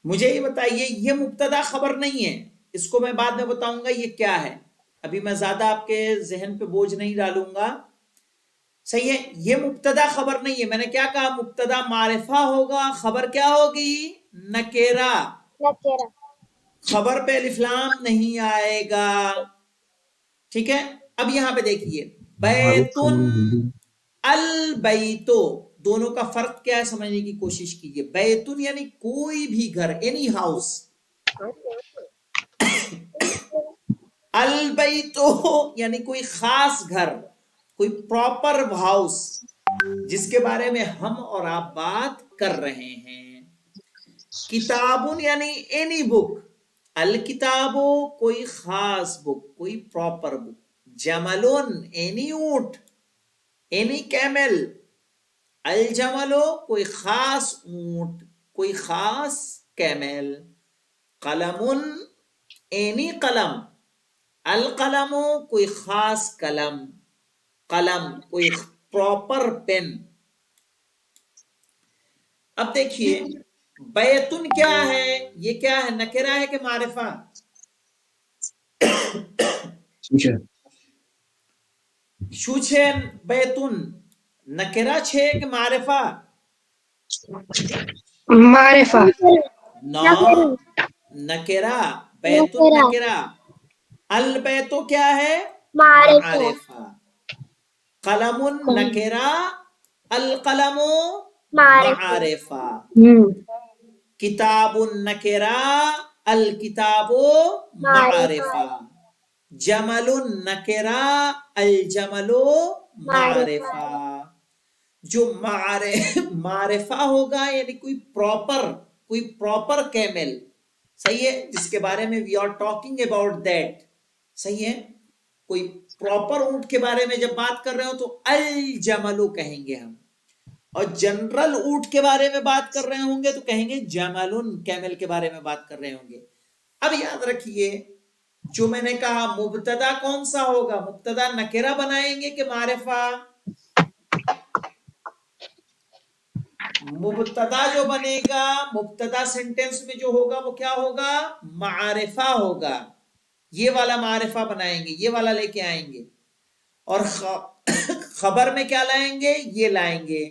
مجھے یہ بتائیے یہ مبتدا خبر نہیں ہے. اس کو میں بعد میں بتاؤں گا یہ کیا ہے. ابھی میں زیادہ آپ کے ذہن پہ بوجھ نہیں ڈالوں گا. صحیح ہے. یہ مبتدا خبر نہیں ہے. میں نے کیا کہا؟ مبتدا معرفہ ہوگا. خبر کیا ہوگی؟ نکرہ. خبر پہ الف لام نہیں آئے گا. ٹھیک ہے. اب یہاں پہ دیکھیے بیتن البیتو دونوں کا فرق کیا ہے سمجھنے کی کوشش کیجیے. بیتن یعنی کوئی بھی گھر، اینی ہاؤس. البیتو یعنی کوئی خاص گھر، کوئی پراپر ہاؤس جس کے بارے میں ہم اور آپ بات کر رہے ہیں. کتابن یعنی اینی بک. الکتابو کوئی خاص بک، کوئی پراپر بک. جملن اینی اونٹ، اینی کیمل. الجملو کوئی خاص اونٹ، کوئی خاص کیمل. قلمن اینی قلم. القلمو کوئی خاص قلم. قلم کوئی پراپر پین. اب دیکھیے بیتن کیا ہے؟ یہ کیا ہے؟ نکرہ ہے کہ معرفہ؟ شو چھے بیتن نکرہ چھے کہ معرفہ؟ معرفہ. نا نکرہ. بیتن نکرہ. البیتو کیا ہے؟ معرفہ. قلم نکرہ، القلم معرفہ. کتاب نکرہ، الکتاب معرفہ. جمل نکرہ، الجمل معرفہ. جو معرفہ ہوگا یعنی کوئی پراپر کیمل. صحیح ہے. جس کے بارے میں we are talking about that. صحیح ہے. کوئی پراپر اونٹ کے بارے میں جب بات کر رہے ہو تو الجملو کہیں گے ہم. اور جنرل اونٹ کے بارے میں بات کر رہے ہوں گے تو کہیں گے جملن. کیمل کے بارے میں بات کر رہے ہوں گے. اب یاد رکھیے جو میں نے کہا مبتدا کون سا ہوگا؟ مبتدا نکرہ بنائیں گے کہ معرفہ؟ مبتدا جو بنے گا، مبتدا سینٹنس میں جو ہوگا وہ کیا ہوگا؟ معرفہ ہوگا. یہ والا معرفہ بنائیں گے، یہ والا لے کے آئیں گے. اور خبر میں کیا لائیں گے؟ یہ لائیں گے.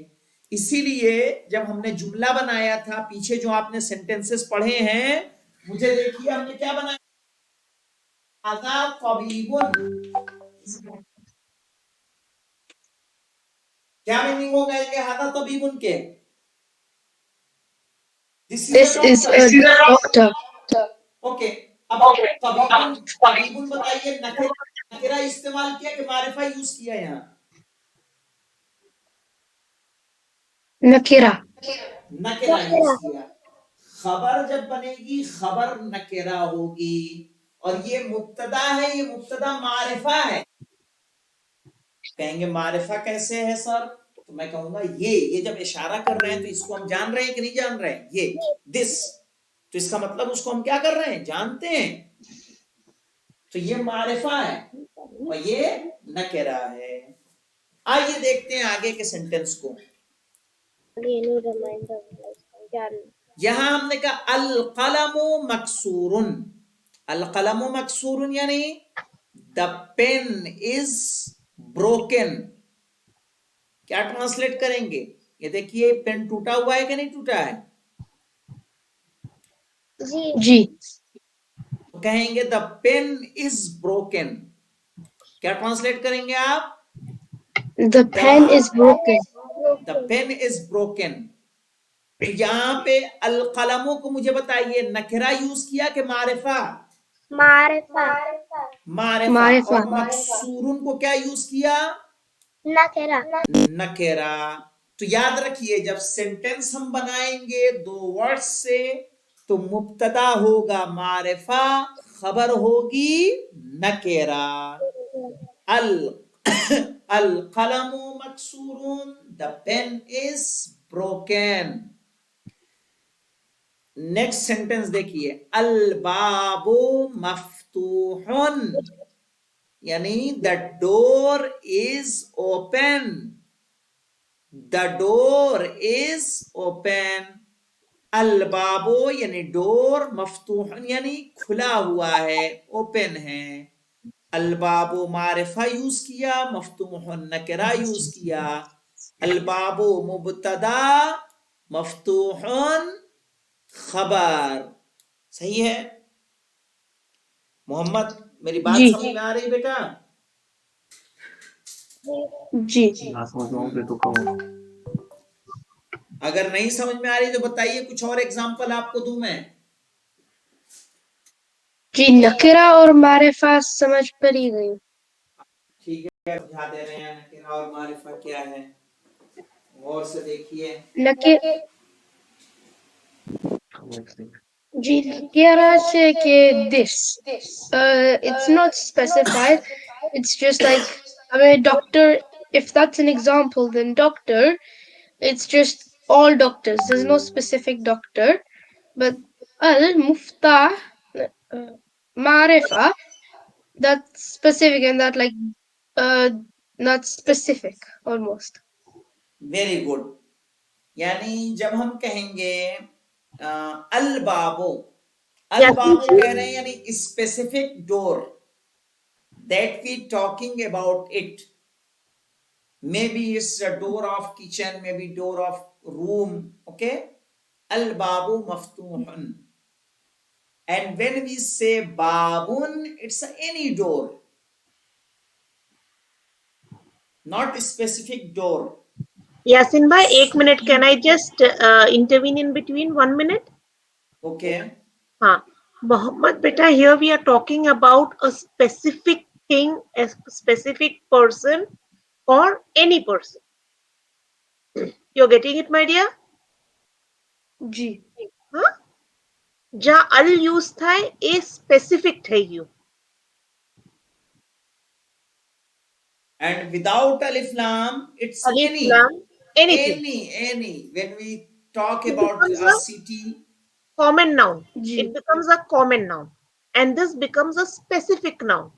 اسی لیے جب ہم نے جملہ بنایا تھا، پیچھے جو آپ نے سینٹنسز پڑھے ہیں، مجھے دیکھیے ہم نے کیا بنایا؟ ذا طبیب. کیا میننگ ہوگا اس کے ھذا طبیب کے؟ This is a doctor. Okay. اب طبیب بتائیے نکرہ استعمال کیا کہ معرفہ یوز کیا؟ یہاں نکرہ. نکرہ یوز کیا. خبر جب بنے گی خبر نکرہ ہوگی. اور یہ مبتدا ہے، یہ مبتدا معرفہ ہے. کہیں گے معرفہ کیسے ہے سر؟ تو میں کہوں گا یہ جب اشارہ کر رہے ہیں تو اس کو ہم جان رہے ہیں کہ نہیں جان رہے ہیں؟ یہ دس، تو اس کا مطلب اس کو ہم کیا کر رہے ہیں؟ جانتے ہیں. تو یہ معرفہ ہے اور یہ نکرہ ہے. آئیے دیکھتے ہیں آگے کے سینٹنس کو. یہاں ہم نے کہا القلم مکسور. القلم مکسور یعنی the pen is broken. क्या ट्रांसलेट करेंगे? ये देखिए पेन टूटा हुआ है कि नहीं टूटा है? जी. तो कहेंगे द पेन इज ब्रोकन. क्या ट्रांसलेट करेंगे आप? The pen is broken. The pen is broken. तो यहां पे अल कलमों को मुझे बताइए नकरा यूज किया कि मारिफा? मारिफा. मारिफा. मारिफा. और मकसूरुन को क्या यूज किया? नकेरा. नकेरा. तो याद रखिए जब सेंटेंस हम बनाएंगे दो वर्ड्स से तो मुब्तदा होगा मारिफा, खबर होगी नकेरा. अल अल कलमु मकसूरुन, the pen is broken. Next sentence देखिए, अल बाबु मफ्तूहुन, यानी the door is open. The door is open. अल बाबो यानी डोर, मफ्तूहन यानी खुला हुआ है, ओपन है. अल बाबो मारिफा यूज किया, मफ्तूहन नकरा यूज किया. अल बाबो मुबतदा, मफ्तूहन खबर. सही है मोहम्मद? मेरी बात जी. समझ में आ रही बेटा? जी. ना समझ पे तो कहो. अगर नहीं समझ में आ रही तो बताइए, कुछ और एग्जांपल आपको दूं मैं. जी, नकरा और मारिफा समझ पर ही गई. ठीक है, समझा दे रहे हैं नकीरा और मारिफा क्या है. गौर से देखिए. नकी जी, नकीरा से कि this. It's not specified. It's just like, I mean, doctor. If that's an example, then doctor. It's just all doctors. There's no specific doctor. But al-muftah, marifa, that's specific and that like not specific almost. Very good. यानी जब हम कहेंगे अल बाबो, अल बाबो कह रहे हैं यानी specific door that we talking about it. maybe it's a door of kitchen, maybe door of room. Okay, al babu maftuhun. And when we say babun, it's any door, not a specific door. Yasin bhai, 1 minute. Can I just intervene in between 1 minute? Okay. Mohammed beta, here we are talking about a specific thing, a specific person or any person. You're getting it, my dear? जी. हाँ? जहाँ अल use था a specific है you. And without alif lam, it's Alif any. lam, anything. Any. When we talk about a city. Common noun. जी. It becomes a common noun. And this becomes a specific noun.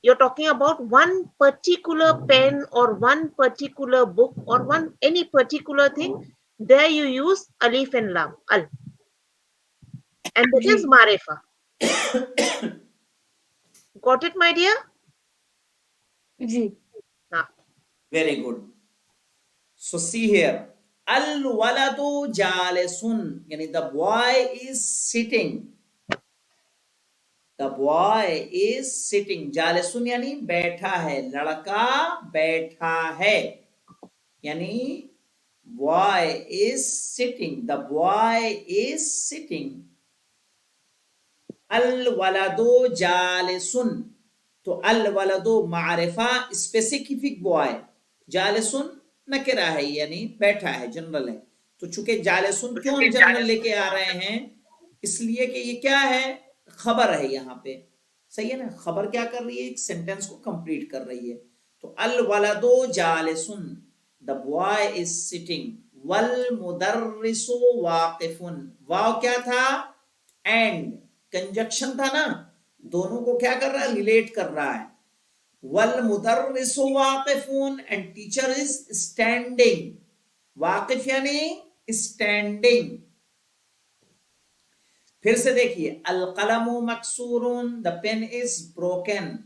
You're talking about one particular pen or one particular book or any particular thing. There you use alif and lam, al. And that is marifa. Got it, my dear? जी. Very good. So see here, al waladu jalisun, yani the boy is sitting. The boy is sitting. Jalisun yani बैठा है, लड़का बैठा है. यानी boy is sitting. The boy is sitting. al waladu jalisun. तो अल वलदो मारिफा, specific boy. जालिसुन नकरा है यानी बैठा है, जनरल है. तो चूंकि जालिसुन क्यों हम जनरल लेके आ रहे हैं, इसलिए कि ये क्या है, खबर है यहाँ पे. सही है ना, खबर क्या कर रही है, एक सेंटेंस को कंप्लीट कर रही है. तो अल वलदो जालिसुन, द बॉय इज सिटिंग. वल मुदर्रिसु वाकिफुन, वाव क्या था, एंड कंजक्शन था ना, दोनों को क्या कर रहा है, रिलेट कर रहा है. वल मुदर्रिसु वाकिफुन, एंड टीचर इज स्टैंडिंग. वाकिफ यानी स्टैंडिंग. फिर से देखिए, अल कलमु मकसूरुन, the pen is broken.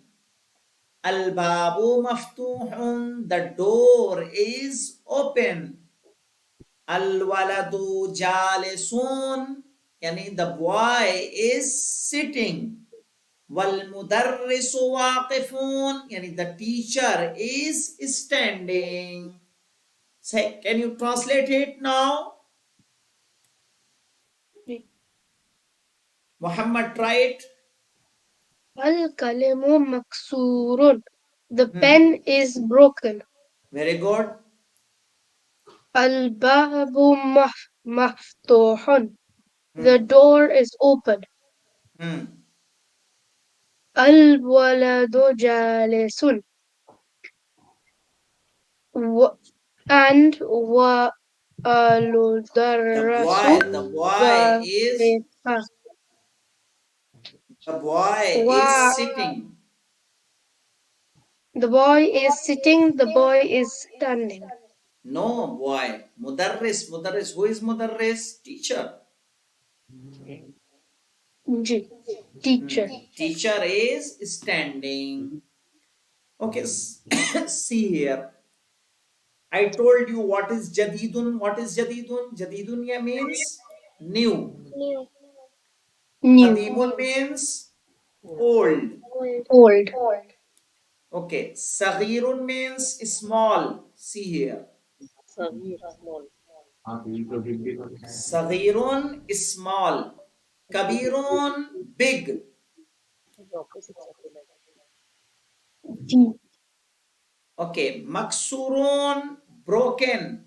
Al-babu maftuhun, the door is open. Al-waladu jalisun, yani the boy is sitting. Wal-mudarrisu waqifun, yani the teacher is standing. Say, can you translate it now? Muhammad, try it. Al-kalimu maksurun. The pen is broken. Very good. Al-babu maftuhun. The door is open. Hmm. Al-waladu jalisun. And wa aludarrasu The boy is wa sitting. the boy is sitting, the boy is standing. No, boy. Mudarris. Who is mudarris? Teacher. Ji. Teacher. Teacher is standing. Okay, see here. I told you what is jadidun. What is jadidun? Jadidun means new. New. Qadimun means old. Old. Okay, saghirun means small. See here. Saghirun small. Kabirun big. Okay, maksurun broken.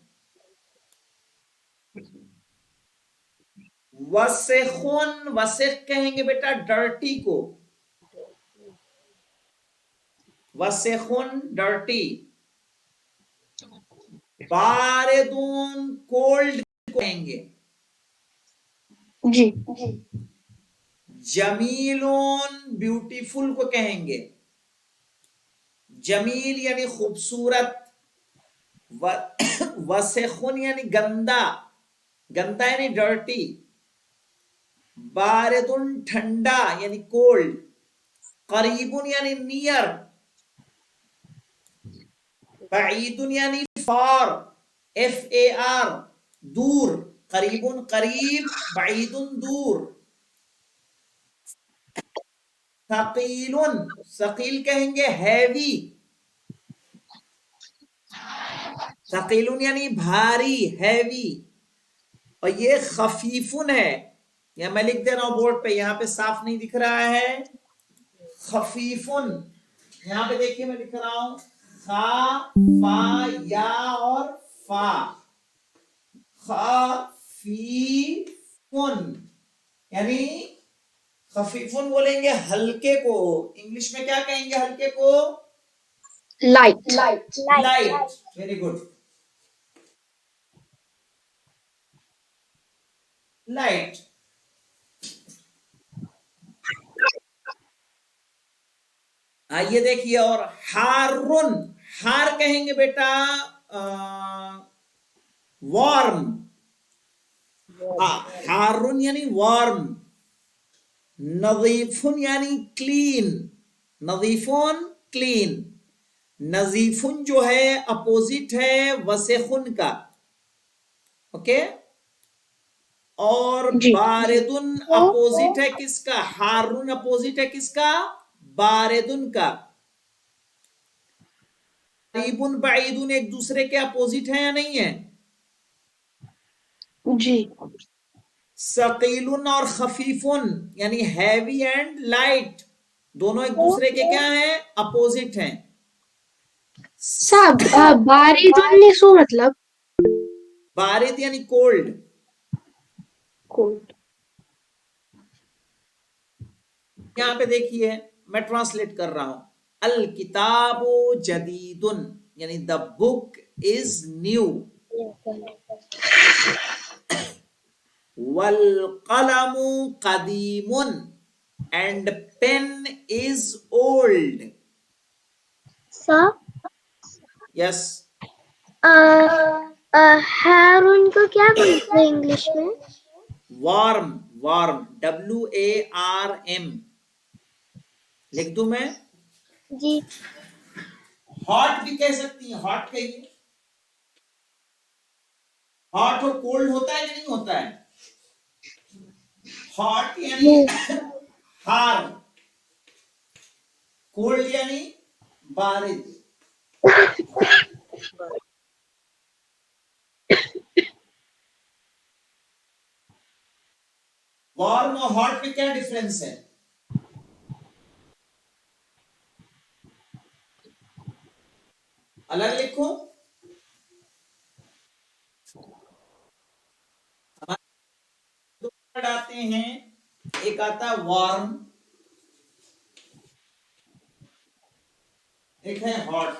वसेखुन, वसेख कहेंगे बेटा dirty को. वसेखुन dirty. बारेदून cold कहेंगे. जी. जमीलून beautiful को कहेंगे. जमील यानी खूबसूरत. वसेखुन यानी गंदा. गंदा यानी डर्टी. बारिदुन ठंडा यानी कोल्ड. करीबुन यानी नियर. बईदुन यानी फार. FAR दूर. करीबुन करीब, बईदुन दूर. सकीलुन, सकील कहेंगे हैवी. सकीलुन यानी भारी, हैवी. और ये खफीफुन है. या मैं लिख दे रहा हूं बोर्ड पे, यहां पे साफ नहीं दिख रहा है. खफीफुन. यहां पे देखिए मैं लिख रहा हूं खा, फा, या और फा. खफीफुन यानी खफीफुन बोलेंगे हल्के को. इंग्लिश में क्या कहेंगे हल्के को? Light. Light. Very good. Light. आइए देखिए. और हारुन, हार कहेंगे बेटा वार्म. हारुन यानी वार्म. नजीफुन यानी क्लीन. नजीफुन क्लीन. नजीफुन जो है अपोजिट है वसेखुन का. ओके. और बारिदुन अपोजिट है किसका? हारुन अपोजिट है किसका? बारिदुन का. करीबुन बईदुन एक दूसरे के अपोजिट है या नहीं है? जी. सकीलुन और खफीफुन यानी हैवी एंड लाइट दोनों एक दूसरे के क्या हैं? अपोजिट हैं. साहब बारिदुन ने सो मतलब बारिद यानी कोल्ड. कोल्ड. यहां पे देखिए मैं ट्रांसलेट कर रहा हूं. अल किताबु जदीदुन यानी द बुक इज न्यू. वल कलमु कदीमुन and pen is old. Sir yes. हारून को क्या बोलते हैं इंग्लिश में? वार्म. वार्म WARM लिख दूं मैं? जी. हॉट भी कह सकती हैं, हॉट कहिए। हॉट और कोल्ड होता है कि नहीं होता है? हॉट यानी हार्म, कोल्ड यानी बारिद। वार्म और हॉट में क्या डिफरेंस है? अलग लिखो। दो वर्ड आते हैं, एक आता है वार्म, एक है हॉट।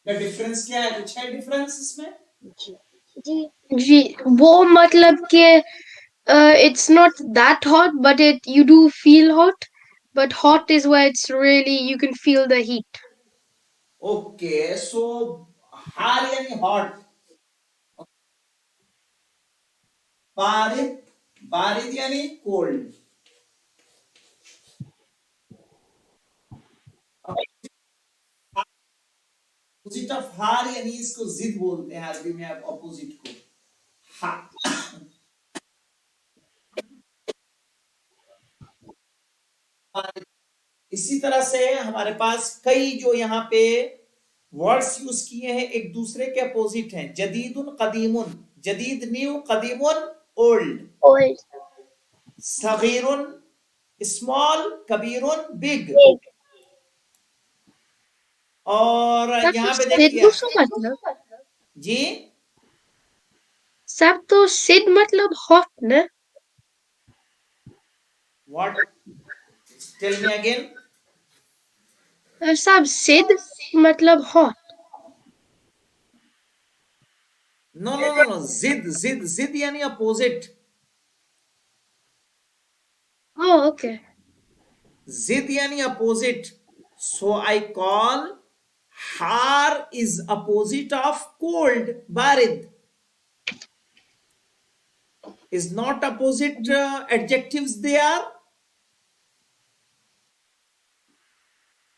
का डिफरेंस क्या है? कुछ है डिफरेंस इसमें? जी जी, वो मतलब कि it's not that hot, but you do feel hot. But hot is where it's really you can feel the heat. Okay, so हार यानी हॉट, बारिद, बारिद यानी कोल्ड। अपोजिट ऑफ हार यानी इसको जिद बोलते हैं अरबी में, अपोजिट को हा। इसी तरह से हमारे पास कई जो यहाँ पे वर्ड्स यूज किए हैं एक दूसरे के अपोजिट हैं। जदीदुन कदीमुन, जदीद न्यू, कदीमुन ओल्ड। old सगीरुन स्मॉल, कबीरुन बिग। और सब यहाँ तो पे सिद देखिए उसका मतलब जी, सब तो सिद मतलब hot ना? What, tell me again. सब सिद मतलब hot. No no no no, जिद जिद जिद यानी अपोजिट। Oh, okay. जिद यानी अपोजिट। सो आई कॉल हार इज अपोजिट ऑफ कोल्ड, बारिद is not opposite adjectives they are।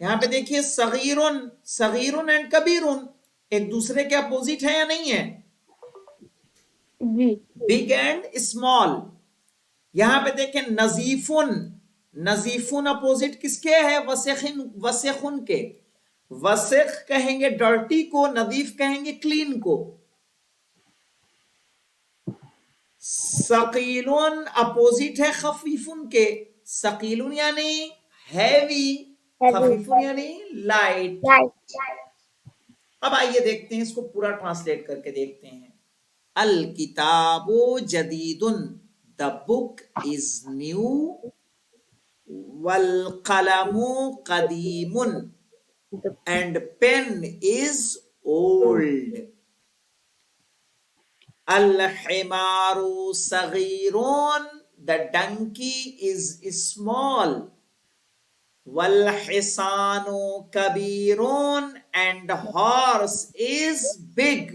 यहां पे देखिए सगीरुन, सगीरुन एंड कबीरुन एक दूसरे के अपोजिट है या नहीं है? जी बिग एंड स्मॉल। यहां पे देखें नजीफुन, नजीफुन अपोजिट किसके है? वसेखिन, वसेखुन के। वसेख कहेंगे डर्टी को, नदीफ कहेंगे क्लीन को। सकीलुन अपोजिट है खफीफुन के। सकीलुन यानी हैवी, खफीफुन यानी लाइट। light अब आइए देखते हैं, इसको पूरा ट्रांसलेट करके देखते हैं। अल किताबो जदीदुन, द बुक इज न्यू। वल कलमु कदीमुन, एंड पेन इज ओल्ड। अल हिमारू सगीरुन, द डंकी इज स्मॉल। वल हिसानु कबीरुन, एंड हॉर्स इज बिग।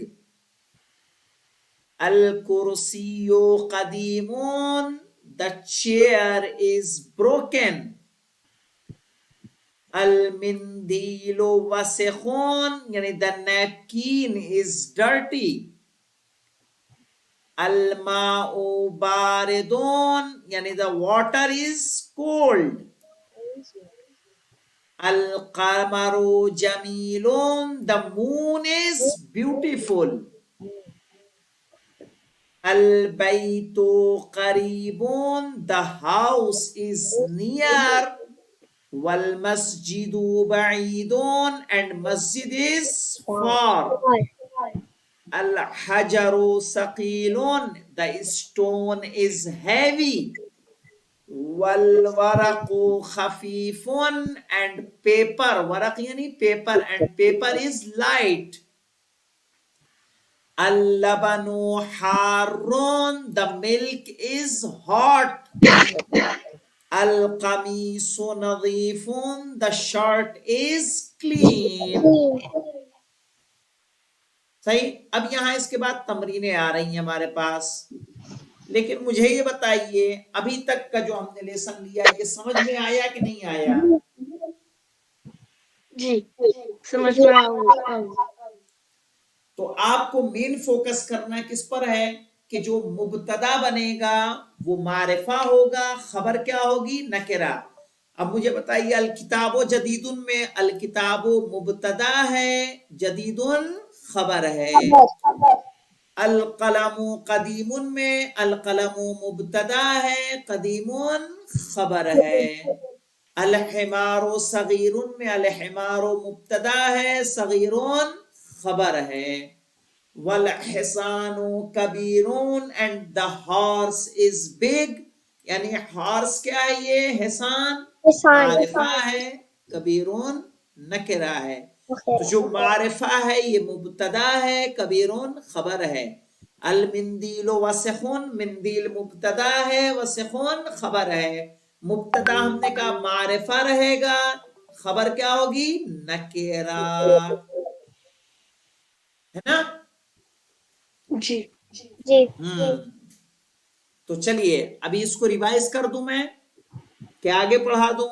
अल कुर्सियो कदीमुन, द चेयर इज ब्रोकन। अल मिंदीलो वसेखुन, यानी द नैपकिन इज डर्टी। अल माउ बारिदुन, यानी द वाटर इज कोल्ड। अल कमरु जमीलुन, द मून इज ब्यूटीफुल। अल बैतु करीबुन, द हाउस इज नियर। वल मस्जिदु बईदुन, एंड मस्जिद इज फार। अल हजरु सकीलुन, द स्टोन इज हैवी। वल वरकु खफीफुन, एंड पेपर, वरक यानी paper, and paper is light. अल लबनु हारुन, द मिल्क इज हॉट। अल कमीसु नदीफुन, द शर्ट इज क्लीन। सही। अब यहां इसके बाद तमरीनें आ रही हैं हमारे पास, लेकिन मुझे ये बताइए अभी तक का जो हमने लेसन लिया ये समझ में आया कि नहीं आया? जी समझ में आया। तो आपको मेन फोकस करना किस पर है कि जो मुब्तदा बनेगा वो मारिफा होगा, खबर क्या होगी, नकिरा। अब मुझे बताइए, अल किताबो जदीदुन में अल किताबो मुब्तदा है, जदीदुन खबर है। अल कलमु कदीमुन में अल कलमु मुब्तदा है, कदीमुन खबर है। अल हिमारो सगीरुन में अल हिमारो मुब्तदा है, सगीरुन खबर है। वल हिसानु कबीरुन and the horse is big, यानी हॉर्स क्या है, ये हिसान मारिफा है, कबीरुन नकिरा है। तो जो मारिफा है ये मुब्तदा है, कबीरुन खबर है। अल मिंदीलो वसिखुन, मिंदील मुब्तदा है, वसिखुन खबर है। मुब्तदा हमने कहा मारिफा रहेगा, खबर क्या होगी, नकिरा, है ना। जी जी तो चलिए अभी इसको रिवाइज कर दूं मैं, क्या आगे पढ़ा दूं।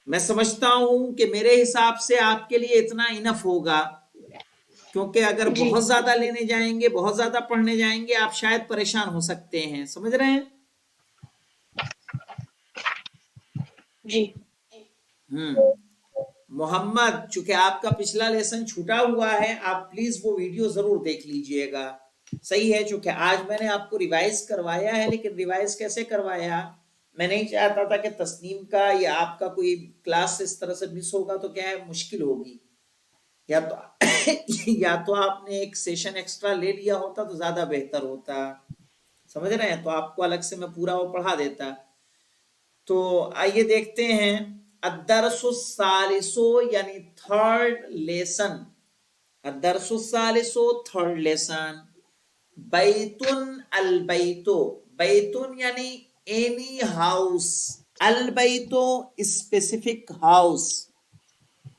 मैं समझता हूं कि मेरे हिसाब से आपके लिए इतना इनफ होगा, क्योंकि अगर जी बहुत ज्यादा लेने जाएंगे, बहुत ज्यादा पढ़ने जाएंगे, आप शायद परेशान हो सकते हैं। समझ रहे हैं। जी मोहम्मद, चूंकि आपका पिछला लेसन छूटा हुआ है, आप प्लीज वो वीडियो जरूर देख लीजिएगा। सही है, चूंकि आज मैंने आपको रिवाइज करवाया है, लेकिन रिवाइज कैसे करवाया, मैं नहीं चाहता था कि तस्नीम का या आपका कोई क्लास इस तरह से मिस होगा तो क्या है, मुश्किल होगी। या तो या तो आपने एक सेशन एक्स्ट्रा ले लिया होता तो ज्यादा बेहतर होता। समझ रहे हैं, तो आपको अलग से मैं पूरा वो पढ़ा देता। तो आइए देखते हैं, अद्दरसु सालिसो यानी थर्ड लेसन, अद्दरसु सालिसो थर्ड लेसन। बैतुन अल बैतो, बैतुन यानी एनी हाउस, अल बैतो स्पेसिफिक हाउस।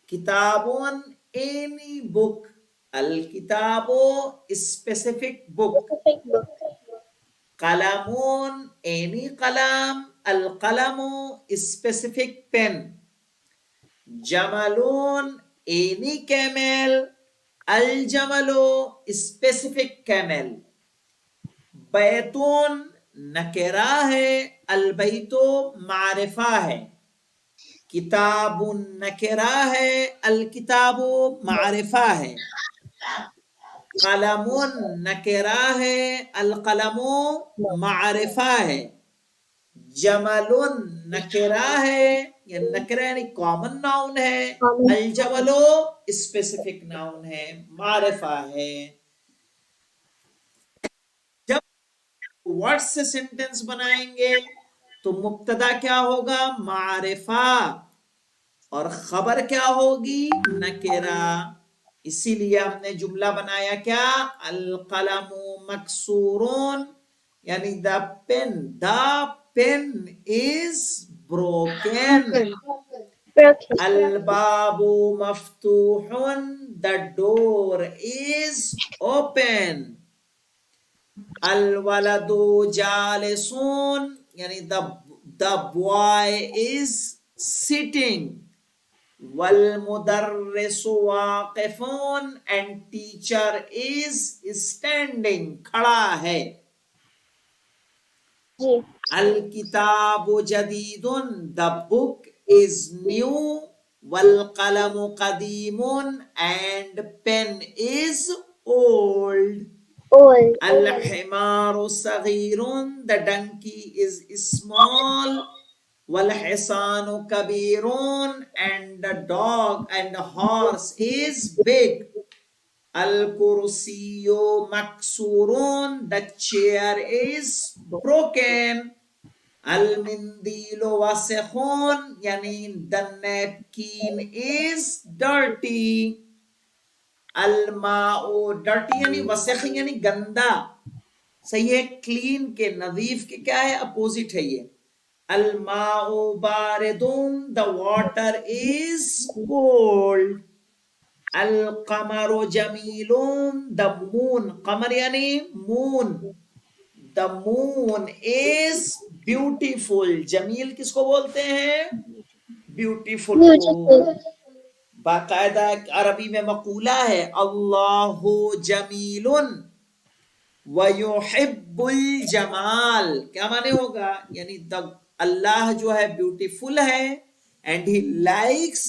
किताबुन एनी बुक, अल किताबो स्पेसिफिक बुक। कलमुन एनी कलम, अल कलमो स्पेसिफिक पेन। जमलुन एनी कैमल, अल जमलो स्पेसिफिक कैमल। बैतुन नकेरा है, अल बैतो मारिफा है। किताबुन नकेरा है, अल किताबो मारिफा है। कलमुन नकेरा है, अल कलमो मारिफा है। जमलुन नकेरा है, या नकेरा यानी कॉमन नाउन है। अल जमलो स्पेसिफिक नाउन है, मारिफा है। जब वर्ड से सेंटेंस बनाएंगे तो मुब्तदा क्या होगा, मारिफा, और खबर क्या होगी, नकेरा। इसीलिए हमने जुमला बनाया क्या, अल कलमु मकसूरुन, यानी द पेन इज ब्रोकन। अल बाबु मफ्तूहुन, द डोर इज ओपन। अल वलदु जालिसून, यानी द बॉय इज सिटिंग। वल मुदर्रिसु वाक़िफून, एंड टीचर इज स्टैंडिंग, खड़ा है। अल किताबु जदीदुन, द बुक इज न्यू। वल कलमु कदीमुन, and pen is old. Al himaru saghirun, the donkey is small. Wal hisanu kabirun, and the dog and the horse is big. Al kursiyu maksurun, the chair is broken. Al mindilu wasikhun, yani the napkin is dirty. अलमाओ dirty यानी वसख यानी गंदा, सही है। Clean के, नजीफ के क्या है, अपोजिट है ये। अलमाओ बारिदुन, द वाटर इज कोल्ड। अल कमरो जमीलुन, द मून, कमर यानी moon, the moon is beautiful. जमील किसको बोलते हैं, beautiful Beautiful. کو باقاعدہ عربی میں مقولہ ہے اللہ جمیل وَيُحِبُّ الْجَمَالِ، کیا معنی ہوگا؟ یعنی اللہ جو ہے بیوٹیفل ہے اینڈ ہی لائکس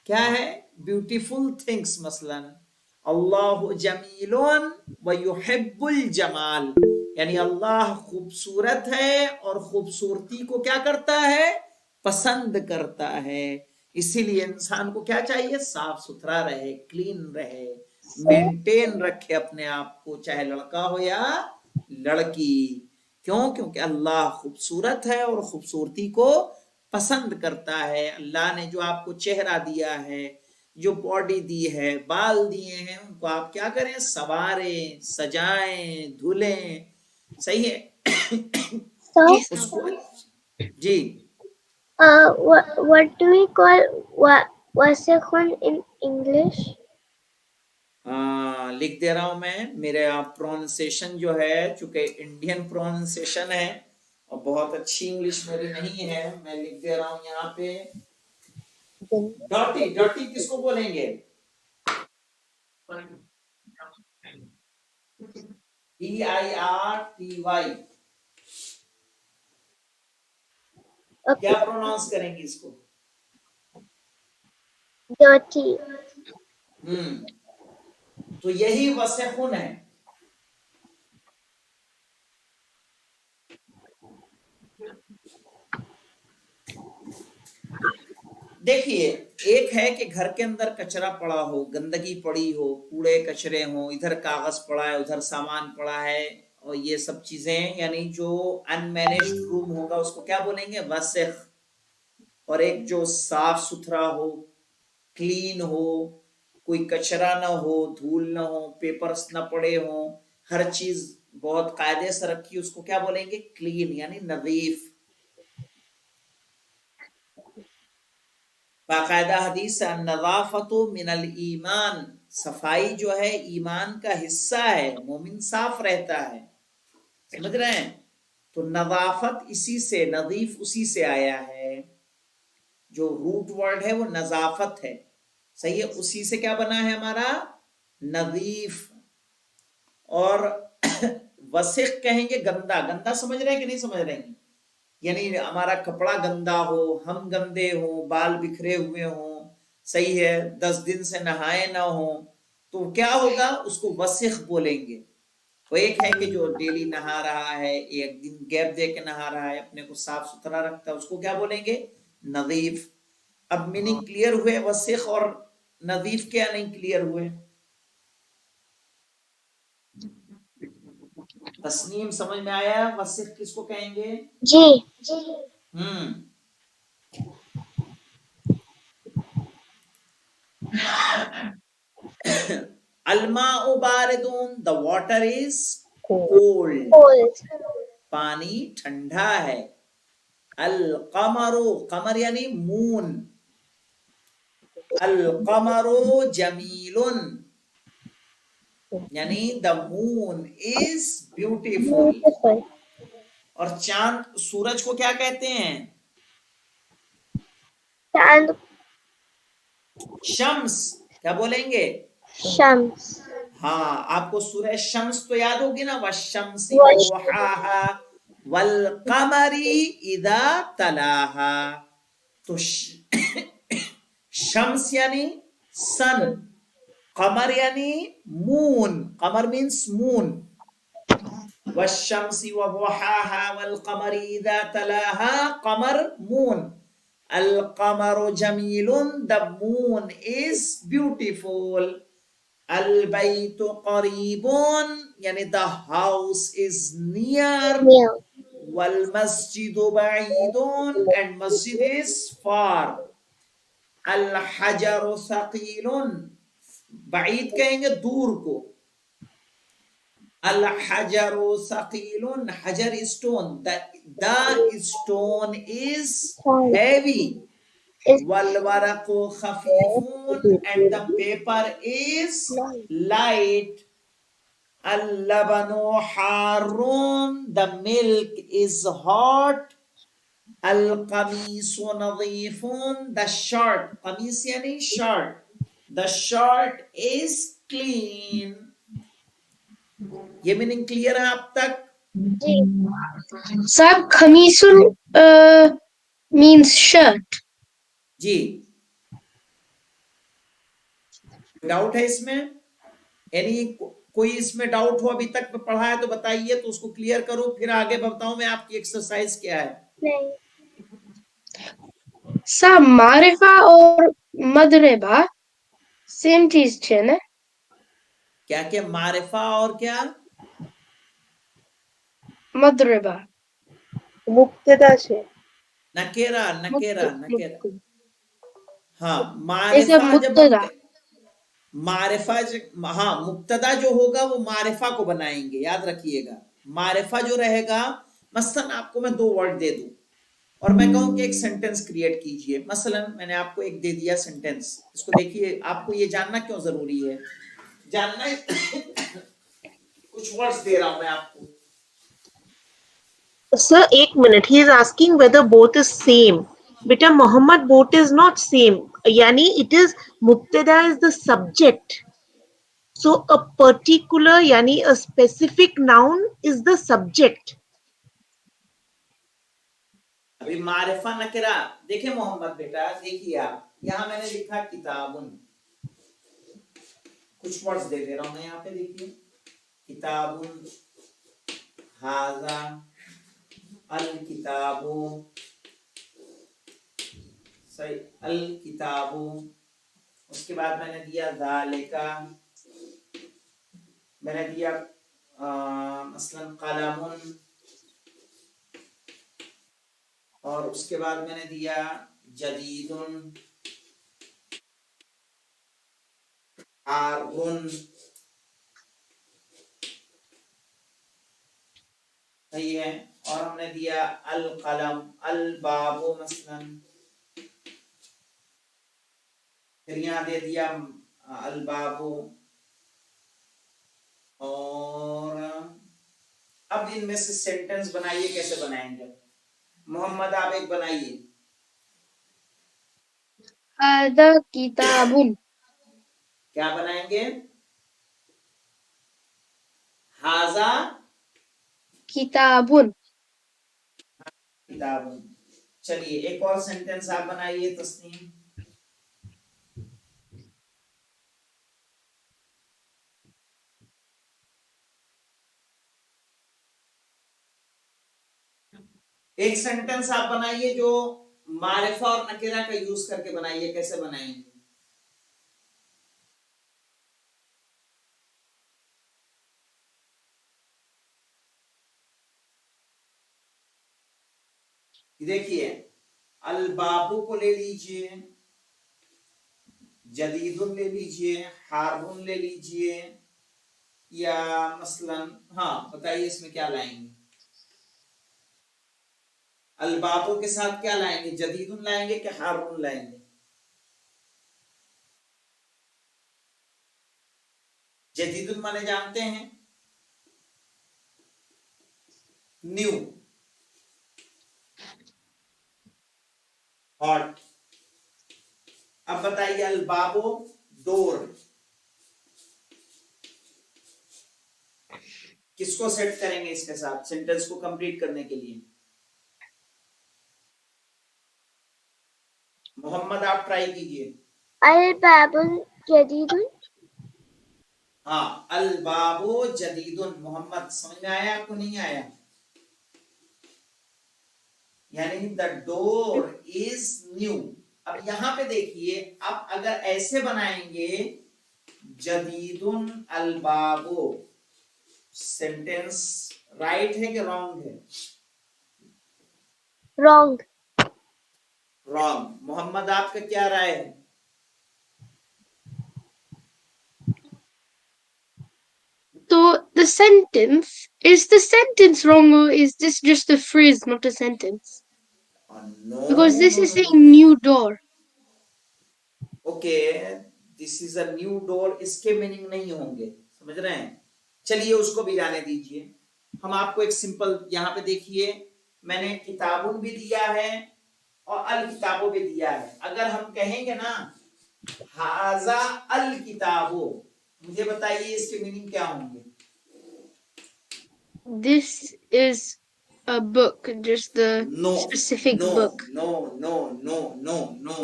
کیا ہے؟ Beautiful things. مثلا اللہ جمیل وَيُحِبُّ الْجَمَالِ، یعنی اللہ خوبصورت ہے اور خوبصورتی کو کیا کرتا ہے؟ پسند کرتا ہے. اسی لیے انسان کو کیا چاہیے؟ صاف ستھرا رہے، کلین رہے، مینٹین رکھے اپنے آپ کو، چاہے لڑکا ہو یا لڑکی. کیوں؟ کیونکہ اللہ خوبصورت ہے اور خوبصورتی کو پسند کرتا ہے. اللہ نے جو آپ کو چہرہ دیا ہے، جو باڈی دی ہے، بال دیے ہیں، ان کو آپ کیا کریں؟ سنواریں، سجائیں، دھلیں. صحیح ہے؟ So, اس کو جی what do we call wasikhun in English? لکھ دے رہا ہوں میں. میرے پروننسیشن جو ہے چونکہ انڈین پروننسیشن ہے اور بہت اچھی انگلش میری نہیں ہے، میں لکھ دے رہا ہوں یہاں پہ. ڈرٹی، ڈرٹی کس کو بولیں گے؟ DIRTY. Okay. کیا پروناؤنس کریں گے اس کو؟ Dirty. تو یہی وسخن ہے. دیکھیے، ایک ہے کہ گھر کے اندر کچرا پڑا ہو، گندگی پڑی ہو، کوڑے کچرے ہوں، ادھر کاغذ پڑا ہے، ادھر سامان پڑا ہے، اور یہ سب چیزیں، یعنی جو ان مینجڈ روم ہوگا اس کو کیا بولیں گے؟ وسخ. اور ایک جو صاف ستھرا ہو، کلین ہو، کوئی کچرا نہ ہو، دھول نہ ہو، پیپرز نہ پڑے ہوں، ہر چیز بہت قاعدے سے رکھی، اس کو کیا بولیں گے؟ کلین، یعنی نظیف. باقاعدہ حدیث ہے النظافت من الایمان، صفائی جو ہے ایمان کا حصہ ہے، مومن صاف رہتا ہے. سمجھ رہے ہیں؟ تو نظافت اسی سے، نظیف اسی سے آیا ہے. جو روٹ ورڈ ہے وہ نظافت ہے. صحیح ہے؟ اسی سے کیا بنا ہے ہمارا؟ نظیف. اور وسخ کہیں گے گندا. گندا سمجھ رہے ہیں کہ نہیں سمجھ رہے ہیں؟ یعنی ہمارا کپڑا گندا ہو، ہم گندے ہوں، بال بکھرے ہوئے ہوں، صحیح ہے، 10 دن سے نہائے نہ ہوں، تو کیا ہوگا؟ اس کو وسخ بولیں گے. وہ ایک ہے کہ جو ڈیلی نہا رہا ہے، ایک دن گیپ دے کے نہا رہا ہے، اپنے کو صاف ستھرا رکھتا ہے، اس کو کیا بولیں گے؟ نظیف. اب میننگ کلیئر ہوئے وسخ اور نظیف؟ کیا نہیں کلیئر ہوئے؟ تسنیم سمجھ میں آیا وسخ کس کو کہیں گے؟ جی. الماء باردون، the water is cold. Cold. پانی ٹھنڈا ہے. القمر، قمر یعنی مون. القمر جمیل، یعنی the moon is beautiful. Beautiful. اور چاند، سورج کو کیا کہتے ہیں؟ And شمس. کیا بولیں گے؟ Shams. ہاں، آپ کو سورہ شمس تو یاد ہوگی نا، والشمس وضحاها والقمر اذا تلاها. تو شمس یعنی سن، قمر یعنی مون. Qamar means moon. والشمس وضحاها والقمر اذا تلاها، قمر moon. القمر جمیل، the moon is beautiful. البیت قریب، یعنی the house is near. Near. والمسجد بعید، and masjid is far. الحجر ثقیل، بعید کہیں گے دور کو. الحجر ثقیل، حجر stone, the stone is heavy. والورق خفیف، and the paper is light. اللبن حار، the milk is hot. القمیص نظیفون, the shirt, قمیص یعنی shirt, the shirt is clean. یہ میننگ کلیئر ہے آپ تک؟ صاحب khamisun means shirt. جی, ڈاؤٹ ہے اس میں؟ یعنی کوئی اس میں ڈاؤٹ ہو ابھی تک پڑھا ہے تو بتائیے, تو اس کو کلیئر کرو, پھر آگے بتاؤں میں آپ کی ایکسرسائز کیا ہے. نہیں. صاحب معرفہ اور مدربہ سیم چیز ہے نا؟ کیا کیا معرفہ اور کیا؟ مدربہ مبتدا છે. نکیرہ, نکیرہ, نکیرہ. ہاں, ایسا معرفہ جب ہم مبتدا. معرفہ ہاں, مبتدا جو ہوگا وہ معرفہ کو بنائیں گے, یاد رکھیے گا. معرفہ جو رہے گا, مثلا آپ کو میں 2 ورڈ دے دوں اور میں کہوں کہ ایک سینٹنس کریٹ کیجئے. مثلا میں نے آپ کو ایک دے دیا سینٹنس, اس کو دیکھیے. آپ کو یہ جاننا کیوں ضروری ہے؟ جاننا کچھ ورڈز دے رہا ہوں میں آپ کو. Sir, 1 minute. He is asking whether both is same. Beta Muhammad, both is not same. Yani it is mubtada is the subject. So a particular, yani a specific noun is the subject. ابھی معرفہ نکرہ دیکھیں محمد بیٹا, دیکھیے آپ یہاں میں نے لکھا کتابن, کچھ words they دے رہا ہوں میں یہاں پہ, دیکھیے کتابن, ھذا الکتاب, صحیح, الکتاب. اس کے بعد میں نے دیا ذالک, میں نے دیا مثلا قلم, اور اس کے بعد میں نے دیا جدید, حارب, صحیح ہے, اور ہم نے دیا القلم, الباب مثلا, پھر یہاں دے دیا الباب. اور اب ان میں سے سینٹنس بنائیے, کیسے بنائیں گے؟ محمد آپ ایک بنائیے. هذا کتاب. کیا بنائیں گے؟ ھذا کتاب. کتاب. چلیے ایک اور سینٹنس آپ بنائیے تسنیم. ایک سینٹنس آپ بنائیے جو معرفہ اور نکرہ کا یوز کر کے بنائیے, کیسے بنائیں گے؟ دیکھیے, البابو کو لے لیجئے, جدیدن لے لیجئے, حاربن لے لیجئے, یا مثلا ہاں بتائیے اس میں کیا لائیں گے؟ البابو کے ساتھ کیا لائیں گے؟ جدیدن لائیں گے کہ حاربن لائیں گے؟ جدیدن مانے جانتے ہیں؟ New, hot. اب بتائیے البابو, ڈور, کس کو سیٹ کریں گے اس کے ساتھ سینٹنس کو کمپلیٹ کرنے کے لیے؟ محمد آپ ٹرائی کیجئے. الباب جدید. ہاں, البابو جدیدن. محمد سمجھ میں آیا آپ کو, نہیں آیا؟ یعنی the door is new. اب یہاں پہ دیکھیے, اب اگر ایسے بنائیں گے جدیدن البابو, سینٹینس رائٹ ہے کہ رانگ ہے؟ Wrong. رانگ. محمد آپ کا کیا رائے ہے؟ So the sentence, is the sentence wrong or is this just a phrase, not a sentence? No, Because this no, is no, saying no. new door. Okay, this is a new door, اس کے meaning نہیں ہوں گے, سمجھ رہے ہیں؟ چلیے اس کو بھی جانے دیجئے. ہم آپ کو ایک سمپل یہاں پہ دیکھیے, میں نے کتابوں بھی دیا ہے اور الکتابوں بھی دیا ہے. اگر ہم کہیں گے نا ہاذا الکتابو, مجھے بتائیے اس کے میننگ کیا ہوں گے؟ This is a book, just the No, specific no, book. no.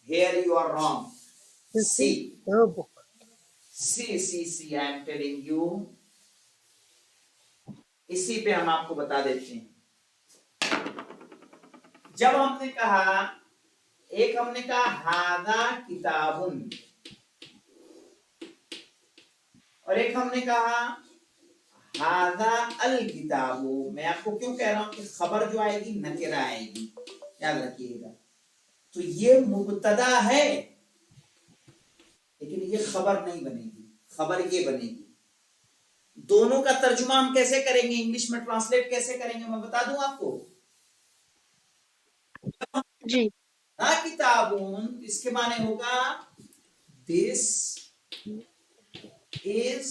Here you are wrong. This See. is the book. See, I am telling you. اسی پہ ہم آپ کو بتا دیتے ہیں. جب ہم نے کہا ایک ہم نے کہا ہاذا کتابن اور ایک ہم نے کہا ہاذا الکتابو. میں آپ کو کیوں کہہ رہا ہوں کہ خبر جو آئے گی نکرہ آئے گی, یاد رکھیے گا. تو یہ مبتدا ہے لیکن یہ خبر نہیں بنے گی, خبر یہ بنے گی. دونوں کا ترجمہ ہم کیسے کریں گے, انگلش میں ٹرانسلیٹ کیسے کریں گے, میں بتا دوں آپ کو. جی. نا کتابون اس کے معنی ہوگا دس از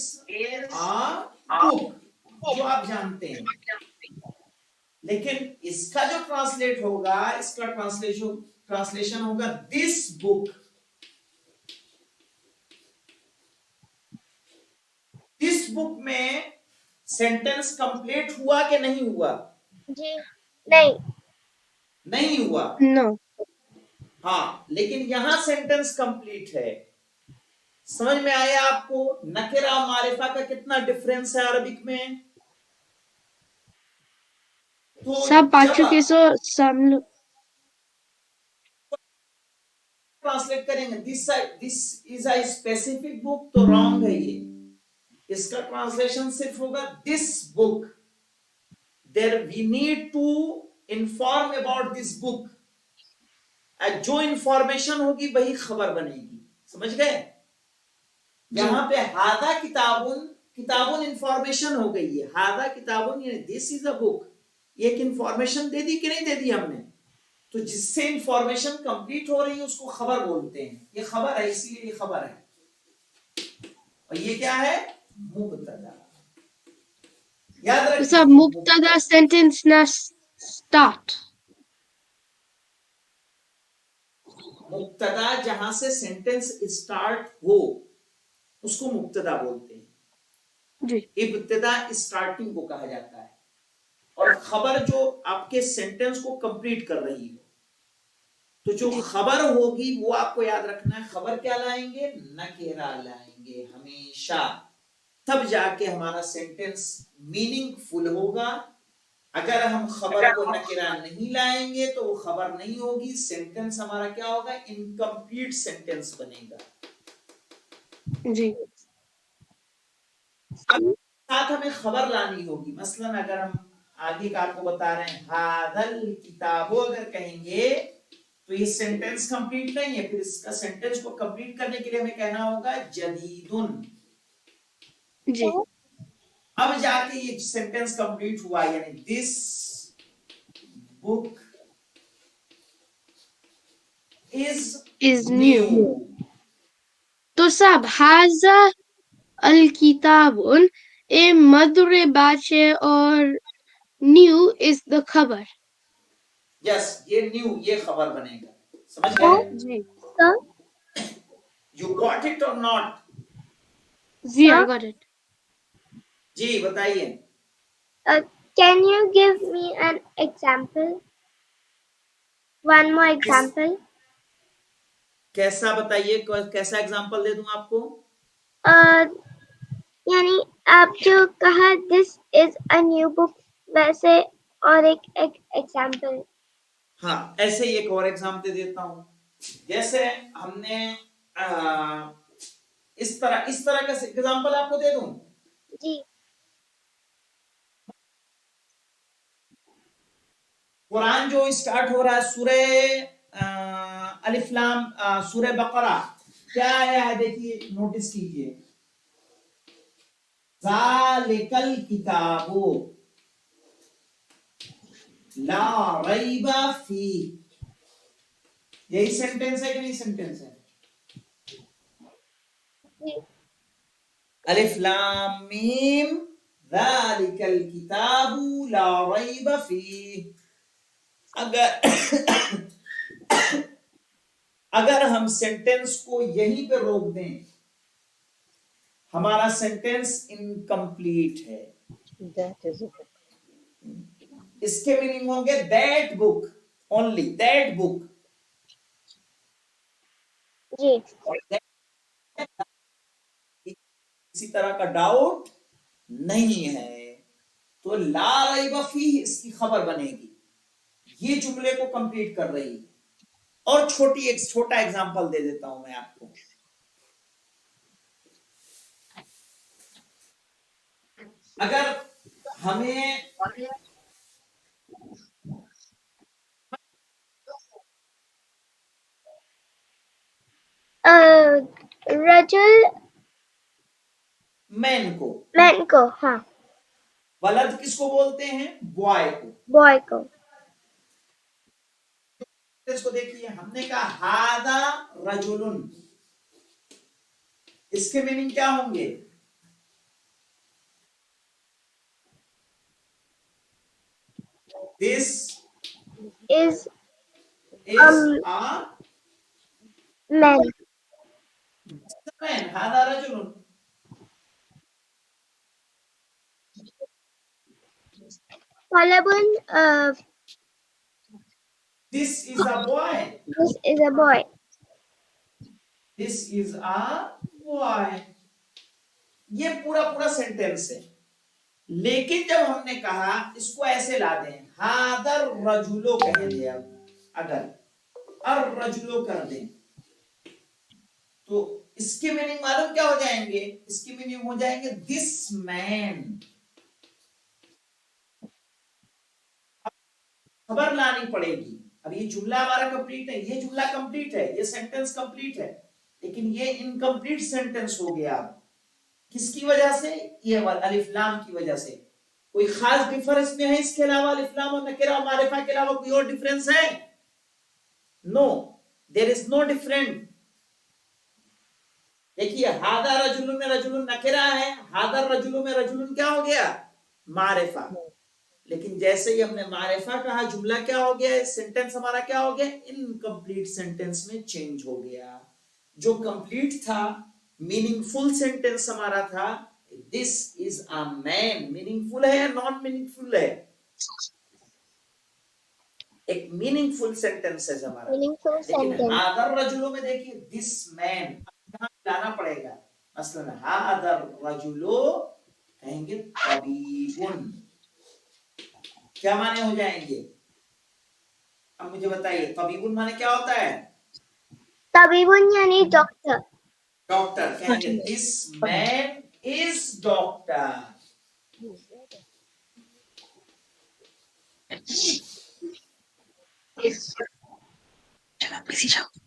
بک, جو آپ جانتے ہیں. لیکن اس کا جو ٹرانسلیٹ ہوگا, اس کا ٹرانسلیشن ہوگا دس بک. دس بک میں سینٹینس کمپلیٹ ہوا کہ نہیں ہوا؟ جی نہیں. نہیں ہوا. No. ہاں, لیکن یہاں سینٹینس کمپلیٹ ہے. سمجھ میں آیا آپ کو نکرہ اور معرفہ کا کتنا ڈفرنس ہے عربک میں؟ تو سب بات جب چکے سو سب لوگ. ٹرانسلیٹ کریں گے دس از اے اسپیسیفک بک, تو رانگ ہے یہ. اس کا ٹرانسلیشن صرف ہوگا this book. There we need to inform about this book. جو انفارمیشن ہوگی وہی خبر بنے گی. سمجھ گئے؟ یہاں پہ ہاذا کتابن, کتابن انفارمیشن ہو گئی ہے. ہاذا کتابن یعنی دس از اے بک, یہ ایک انفارمیشن دے دی کہ نہیں دے دی ہم نے؟ تو جس سے انفارمیشن کمپلیٹ ہو رہی ہے اس کو خبر بولتے ہیں. یہ خبر ہے, اسی لیے یہ خبر ہے. اور یہ کیا ہے؟ مبتدا. یاد تو رکھیے سب مبتدا سینٹینس نہ start. مبتدا جہاں سے سینٹینس اسٹارٹ ہو اس کو مبتدا بولتے ہیں. جی. ابتدا اسٹارٹنگ کو کہا جاتا ہے. اور خبر جو آپ کے سینٹینس کو کمپلیٹ کر رہی ہو. تو جو خبر ہوگی وہ آپ کو یاد رکھنا ہے. خبر کیا لائیں گے؟ نکرہ لائیں گے ہمیشہ. تب جا کے ہمارا سینٹینس میننگ فل ہوگا. اگر ہم خبر کو نکرہ نہیں لائیں گے تو وہ خبر نہیں ہوگی. سینٹینس ہمارا کیا ہوگا؟ انکمپلیٹ سینٹینس بنے گا. جی. ساتھ ہمیں خبر لانی ہوگی. مثلا اگر ہم آگے کا آپ کو بتا رہے ہیں ہاذل کتابو اگر کہیں گے تو یہ سینٹینس کمپلیٹ نہیں ہے. پھر اس کا سینٹینس کو کمپلیٹ کرنے کے لیے ہمیں کہنا ہوگا جدیدن. جی. اب جا کے یہ سینٹینس کمپلیٹ ہوا, یعنی دس بک Is new. تو سب ہاذا الکتابن اے مدر بات ہے اور نیو از دا خبر. یس, یہ نیو, یہ خبر بنے گا. سمجھ گئے؟ جی. Sir, you got it or not? جی I got it. جی بتائیے. can you give me an example? One more example. کیسا بتائیے, کیسا ایگزامپل دے دوں آپ کو؟ یعنی آپ جو کہا this is a new book ویسے اور ایک ایگزامپل. ہاں ایسے ہی ایک اور ایگزامپل دے دیتا ہوں. جیسے ہم نے اس طرح کا ایگزامپل آپ کو دے دوں. جی. قرآن جو اسٹارٹ ہو رہا ہے سورہ الف لام, سورہ بقرہ, کیا آیا ہے دیکھیے, نوٹس کیجئے. ذالک الکتاب لا ریب فیہ. یہی سینٹینس ہے کہ نہیں سینٹینس ہے؟ جی. الف لام میم ذالک الکتاب لا ریب فیہ. اگر ہم سینٹینس کو یہیں پہ روک دیں ہمارا سینٹینس انکمپلیٹ ہے. That is it. اس کے میننگ ہوں گے that book only that book. جی کسی طرح کا ڈاؤٹ نہیں ہے تو لا ریب فیہ اس کی خبر بنے گی. یہ جملے کو کمپلیٹ کر رہی ہے. اور چھوٹا ایگزامپل دے دیتا ہوں میں آپ کو. اگر ہمیں رجل مین کو مین کو ہاں ولد کس کو بولتے ہیں بوائے کو. بوائے کو اس کو دیکھیے ہم نے کہا ہاذا رجل اس کے میننگ کیا ہوں گے دس از از آ مین مین ہاذا رجل طلب this is a boy this is a boy this is a boy. یہ پورا سینٹینس ہے. لیکن جب ہم نے کہا اس کو ایسے لا دیں ہاذا الرجل کہہ دیں اب اگر الرجل کر دیں تو اس کے میننگ معلوم کیا ہو جائیں گے. اس کی میننگ ہو جائیں گے دس مین. خبر لانی پڑے گی. اب یہ جملہ ہمارا کمپلیٹ ہے یہ جملہ کمپلیٹ ہے یہ سینٹینس کمپلیٹ ہے لیکن یہ انکمپلیٹ سینٹینس ہو گیا. کس کی وجہ سے یہ الف لام کی وجہ سے. کوئی خاص ڈیفرنس میں ہے اس کے علاوہ الف لام اور نکرہ معرفہ کے علاوہ کوئی اور ڈیفرنس ہے؟ نو دیر از نو ڈیفرنٹ. دیکھیے ہاذا رجل میں رجل نکرہ ہے ہاذا الرجل میں رجل کیا ہو گیا معرفہ. لیکن جیسے ہی ہم نے معرفہ کہا جملہ کیا ہو گیا سینٹینس ہمارا کیا ہو گیا انکمپلیٹ سینٹینس میں چینج ہو گیا. جو کمپلیٹ تھا میننگ فل سینٹینس ہمارا تھا دس از اے مین. میننگ فل ہے یا نان میننگ فل ہے؟ ایک میننگ فل سینٹینس ہے ہمارا. meaningful لیکن sentence ہاذا الرجل میں دیکھیے دس مین یہاں لانا پڑے گا. مثلا ہاذا الرجل کہیں گے طبیب. کیا معنی ہو جائیں گے اب مجھے بتائیے طبیب معنی کیا ہوتا ہے طبیبun یعنی ڈاکٹر ڈاکٹر. کہیں گے دس مین از ڈاکٹر.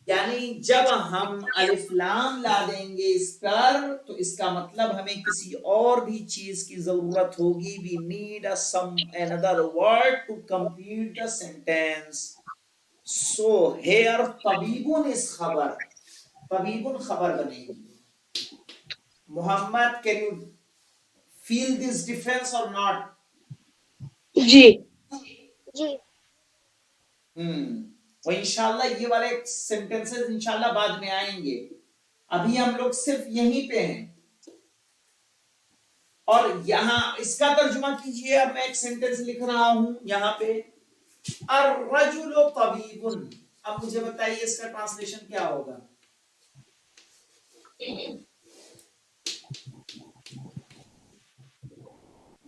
یعنی جب ہم الف لام لا دیں گے اس پر تو اس کا مطلب ہمیں کسی اور بھی چیز کی ضرورت ہوگی. we need some another word to complete the sentence. so here طبیبun is خبر. طبیبن خبر بنے گی. محمد can you feel this difference or not? جی جی اور انشاءاللہ یہ والے سینٹینسز انشاءاللہ بعد میں آئیں گے. ابھی ہم لوگ صرف یہیں پہ ہیں. اور یہاں اس کا ترجمہ کیجئے. اب میں ایک سینٹینس لکھ رہا ہوں یہاں پہ الرجل طبیب. اب مجھے بتائیے اس کا ٹرانسلیشن کیا ہوگا.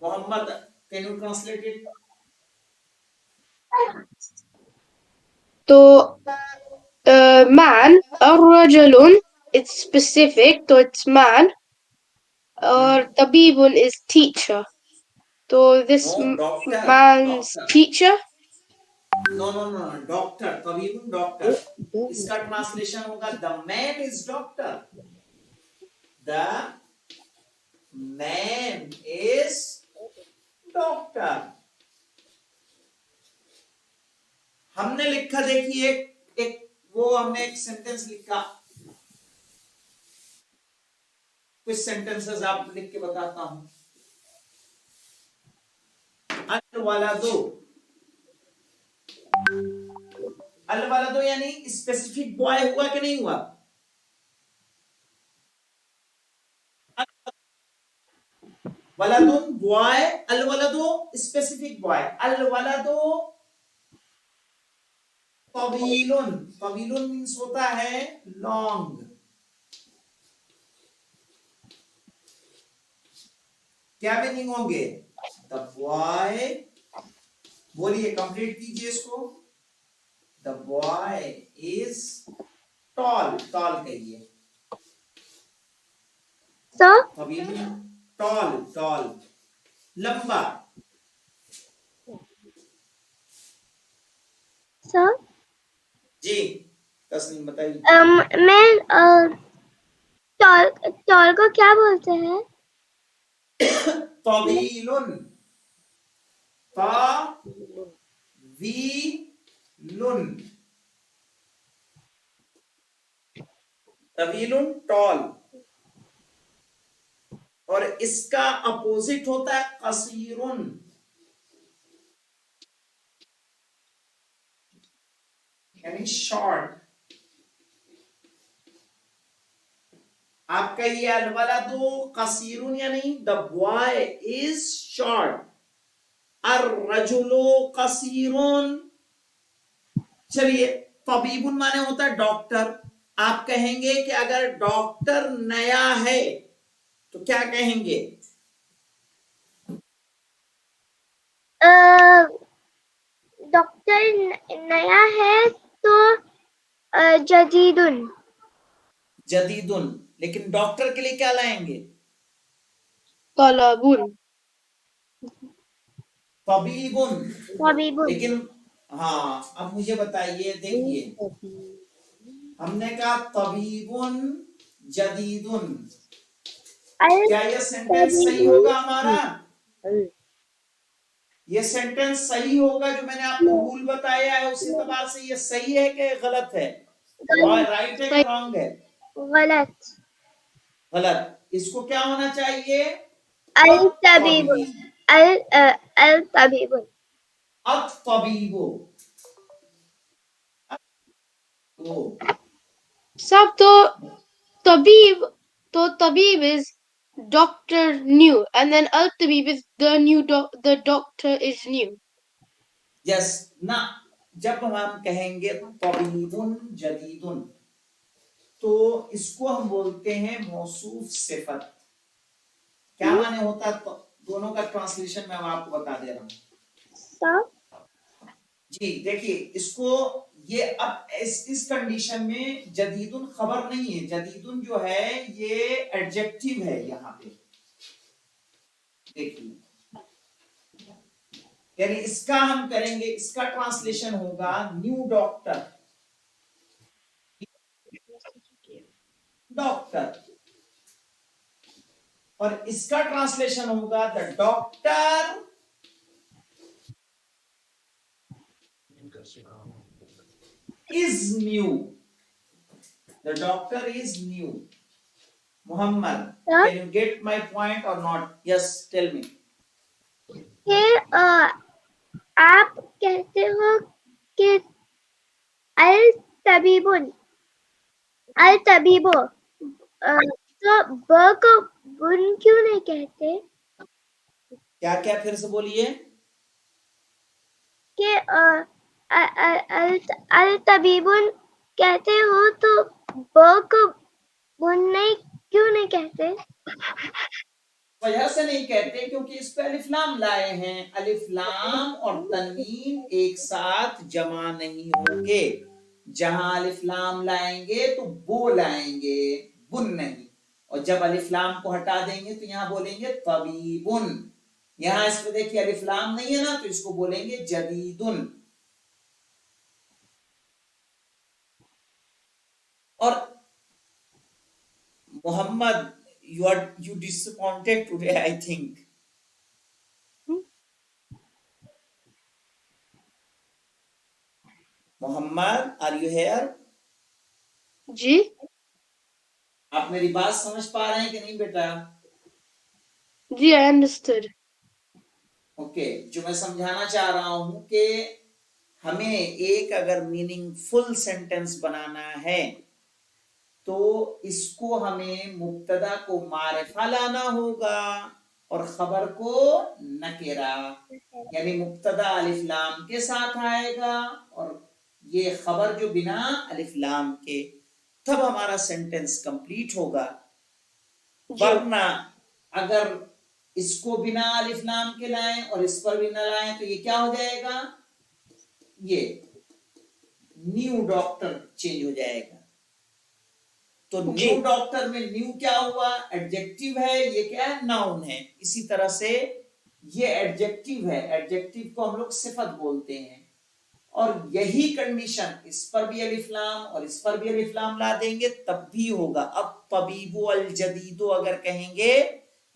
محمد can you translate it? تو man الرجل it's specific تو it's man اور طبیبun is teacher تو this No, doctor. man's Doctor. teacher. No. Doctor. طبیب ڈاکٹر. اس کا ٹرانسلیشن ہوگا the man is doctor. The man is doctor. ہم نے لکھا دیکھیے ایک وہ ہم نے ایک سینٹینس لکھا. کچھ سینٹینسز آپ لکھ کے بتاتا ہوں. अलवलदो, अलवलदो यानी स्पेसिफिक बॉय हुआ कि नहीं हुआ? वलदुन बॉय, अलवलदो स्पेसिफिक बॉय, अलवलदो तवीलुन, तवीलुन मीन्स होता है लॉन्ग। क्या मीनिंग होंगे? द बॉय, बोलिए कंप्लीट कीजिए इसको। The boy is tall, tall कहिए। Sir, तवीलुन टॉल, टॉल लंबा। sir, जी तस्नीम बताइए। मैं टॉल को क्या बोलते हैं? तवीलुन, तवीलुन, तवीलुन टॉल, और इसका अपोजिट होता है कसीरुन, यानी शॉर्ट। आप कहिए अलवलदु कसीरुन, यानी द बॉय इज शॉर्ट। अर्रजुलु कसीरुन, चलिए तबीबुन माने होता है डॉक्टर। आप कहेंगे कि अगर डॉक्टर नया है तो क्या कहेंगे? डॉक्टर नया है तो जदीदुन। जदीदुन, लेकिन डॉक्टर के लिए क्या लाएंगे? Talabun. तबीबुन। तबीबुन। लेकिन हाँ, अब मुझे बताइए, देखिए हमने कहा तबीबुन जदीदुन, क्या यह सेंटेंस सही होगा हमारा? ये सेंटेंस सही होगा? जो मैंने आपको रूल बताया है उस एतबार से ये सही है कि गलत है? राइट है कि रॉन्ग है? गलत। गलत। इसको क्या होना चाहिए? अल तबीबुन। अल तबीबुन। अत-तबीबु। Sab tabib is doctor new, and then al tabib is the doctor is new. Yes ना, जब हम कहेंगे तबीबुन जदीदुन तो इसको हम बोलते हैं मौसूफ सिफत। क्या माने होता है? तो दोनों का ट्रांसलेशन मैं आपको बता दे रहा हूं। जी देखिए, इसको ये अब इस कंडीशन में जदीदुन खबर नहीं है, जदीदुन जो है ये एडजेक्टिव है यहाँ पे। देखिए, यानी इसका हम करेंगे, इसका ट्रांसलेशन होगा न्यू डॉक्टर, डॉक्टर, और इसका ट्रांसलेशन होगा the doctor is new, the doctor is new. Muhammad, Sir? can you get my point or not? Yes, tell me. फिर आप कहते हो कि अल तबीबुन, अल तबीबो, तो ब को बुन क्यों नहीं कहते? क्या क्या फिर से बोलिए। कि अल तबीबुन कहते हो तो ब को बुन नहीं क्यों नहीं कहते? वजह से नहीं कहते क्योंकि इस पे अलिफ लाम लाए हैं। अलिफ लाम और तनवीन एक साथ जमा नहीं होंगे। जहां अलिफ लाम लाएंगे तो बो लाएंगे, बुन नहीं। और जब अलिफ लाम को हटा देंगे तो यहाँ बोलेंगे तबीबुन। यहाँ इस पे देखिए अलिफ लाम नहीं है ना, तो इसको बोलेंगे जदीदुन। और Mohammad, you disappointed today, I think. Mohammad, are you here? जी आप मेरी बात समझ पा रहे हैं कि नहीं बेटा? जी I understood. ओके, जो मैं समझाना चाह रहा हूं कि हमें एक अगर मीनिंगफुल सेंटेंस बनाना है तो इसको हमें मुब्तदा को मारिफा लाना होगा और खबर को नकेरा, यानी मुब्तदा अलिफ लाम के साथ आएगा और ये खबर जो बिना अलिफ लाम के, तब हमारा सेंटेंस कंप्लीट होगा। वरना अगर इसको बिना अलिफ लाम के लाएं और इस पर भी न लाएं तो ये क्या हो जाएगा, ये न्यू डॉक्टर चेंज हो जाएगा। तो न्यू डॉक्टर में न्यू क्या हुआ, एडजेक्टिव है, ये क्या है, नाउन है। इसी तरह से ये एडजेक्टिव है, एडजेक्टिव को हम लोग सिफत बोलते हैं। और यही कंडीशन इस पर भी अलिफ लाम और इस पर भी अलिफ लाम ला देंगे तब भी होगा। अब तबीबो अल जदीदो अगर कहेंगे,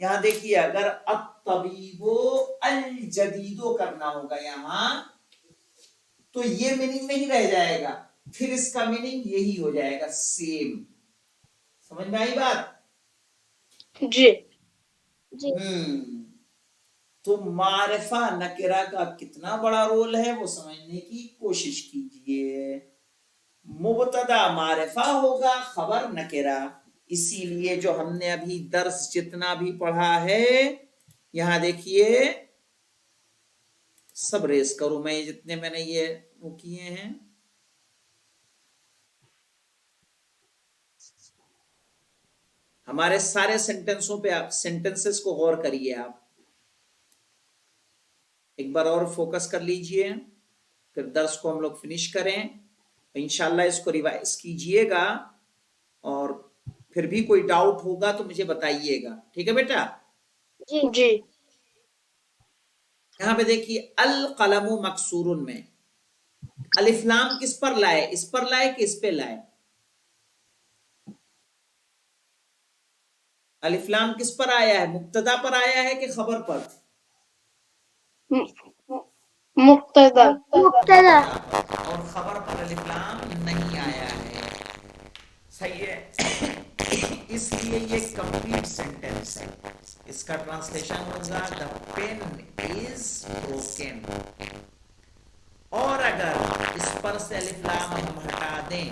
यहां देखिए, अगर अब तबीबो अल जदीदो करना होगा यहां, तो ये मीनिंग नहीं रह जाएगा, फिर इसका मीनिंग यही हो जाएगा, सेम। समझ में आई बात? जी जी तो मारिफा नकिरा का कितना बड़ा रोल है वो समझने की कोशिश कीजिए। मुबतदा मारिफा होगा, खबर नकिरा। इसीलिए जो हमने अभी दर्स जितना भी पढ़ा है, यहां देखिए, सब रेस करूं मैं, जितने मैंने ये वो किए हैं, हमारे सारे सेंटेंसों पे आप सेंटेंसेस को गौर करिए। आप एक बार और फोकस कर लीजिए, फिर दर्स को हम लोग फिनिश करें। तो इंशाल्लाह इसको रिवाइज कीजिएगा और फिर भी कोई डाउट होगा तो मुझे बताइएगा, ठीक है बेटा? जी जी यहां पे देखिए, अल कलमु मकसूरुन में अलिफ लाम किस पर लाए, इस पर लाए कि इस पे लाए? अलिफ लाम किस पर आया है, मुब्तदा पर आया है कि खबर पर? मुक्तदा मुब्तदा और खबर पर अलिफ लाम नहीं आया है, सही है। इसलिए ये कंप्लीट सेंटेंस है। इसका ट्रांसलेशन होगा द पेन इज ब्रोकन। और अगर इस पर से अलिफ लाम हम हटा दें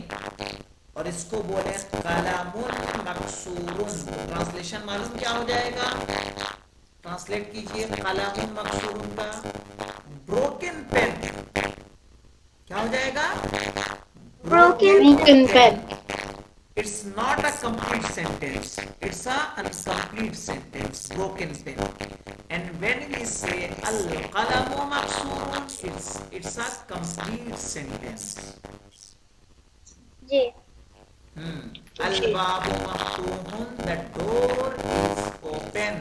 और इसको बोले कलमुन मकसूरुन, ट्रांसलेशन मालूम क्या हो जाएगा? ट्रांसलेट कीजिए कलमुन मकसूरुन का ब्रोकन पेन, क्या हो जाएगा? broken pen It's not a complete sentence. It's a incomplete sentence. Broken pen. And when we say al-qalamu maqsurun, it's a complete sentence. Ji Al-babu maftuhun, the door is open.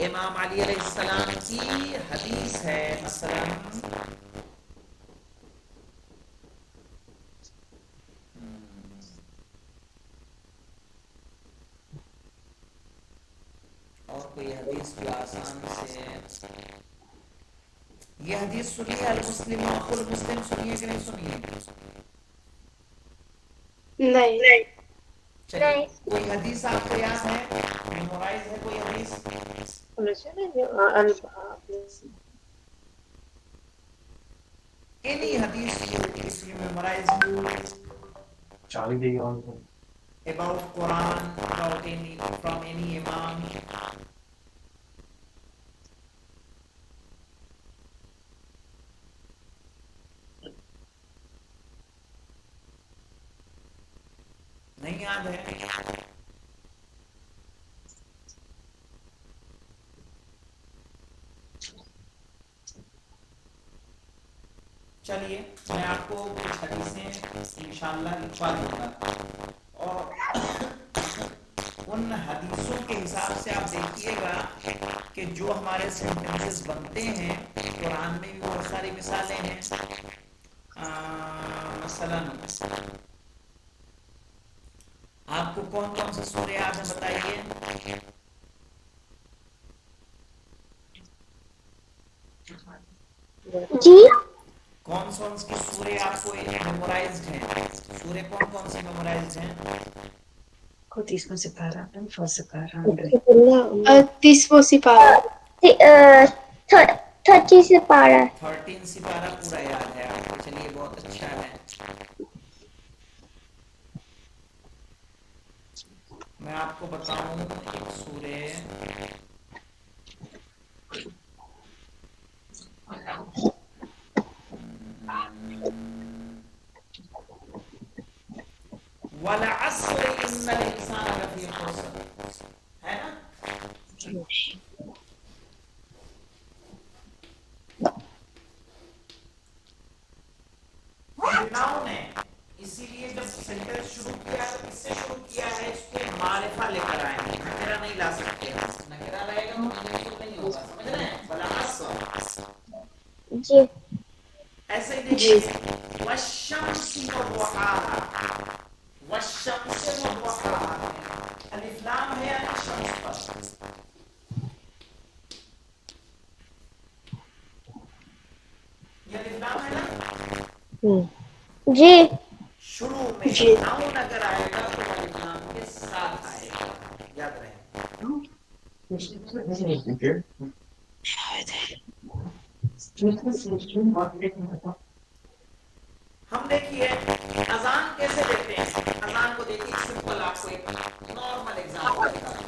इमाम अली अलैहिस्सलाम की हदीस है, मसलन और कोई हदीस जो आसान से, ये हदीस सुनिए, अल मुस्लिम अखुल मुस्लिम, सुनिए कि नहीं सुनिए? नहीं चलिए, कोई हदीस आपको याद है, मेमोराइज है कोई हदीस? एनी हदीस if you memorize Charlie Day also. about Quran, about any from any imam. नहीं याद है? चलिए, मैं आपको कुछ हदीसें इंशाअल्लाह लिखवा दूंगा और उन हदीसों के हिसाब से आप देखिएगा कि जो हमारे सेंटेंसेस बनते हैं, कुरान में भी बहुत सारी मिसालें हैं। मसलन आपको कौन कौन से सूरे याद है, बताइए? जी कौन कौन से सूरे आपको मेमोराइज्ड हैं? सूरे कौन कौन से मेमोराइज्ड हैं? Tismo separa, first separa. 30 سپارہ 30 سے پارا 13 سپارہ پورا یاد ہے آپ کو، چلیے بہت اچھا ہے. میں آپ کو بتاؤں ایک سورہ وَالْعَصْرِ إِنَّ الْإِنسَانَ لَفِي خُسْرٍ، ہے نا؟ ناؤن ہے، اسی لیے جب سینٹینس شروع کیا ہے تو کس سے شروع کیا ہے؟ اس کو معرفہ لے کر آئے ہیں، نکرہ نہیں لا سکتے. نکرہ لائے گا تو میننگفل نہیں ہوگا، سمجھ رہے ہیں؟ وَالْعَصْرِ جی ایسے ہی دیکھیے وَالشَّمْسِ وَضُحَاهَا، وَالشَّمْسِ وَضُحَاهَا، الف لام ہے یعنی شمس پر. یہ الف لام ہے نا، جی شروع میں ناؤن اگر آئے گا تو الف لام کے ساتھ آئے گا، یاد رہے. ہم دیکھیے اذان کیسے دیتے ہیں. اذان کو دیکھیے سمپل، آپ کو ایک نارمل ایگزامپل بتا دوں.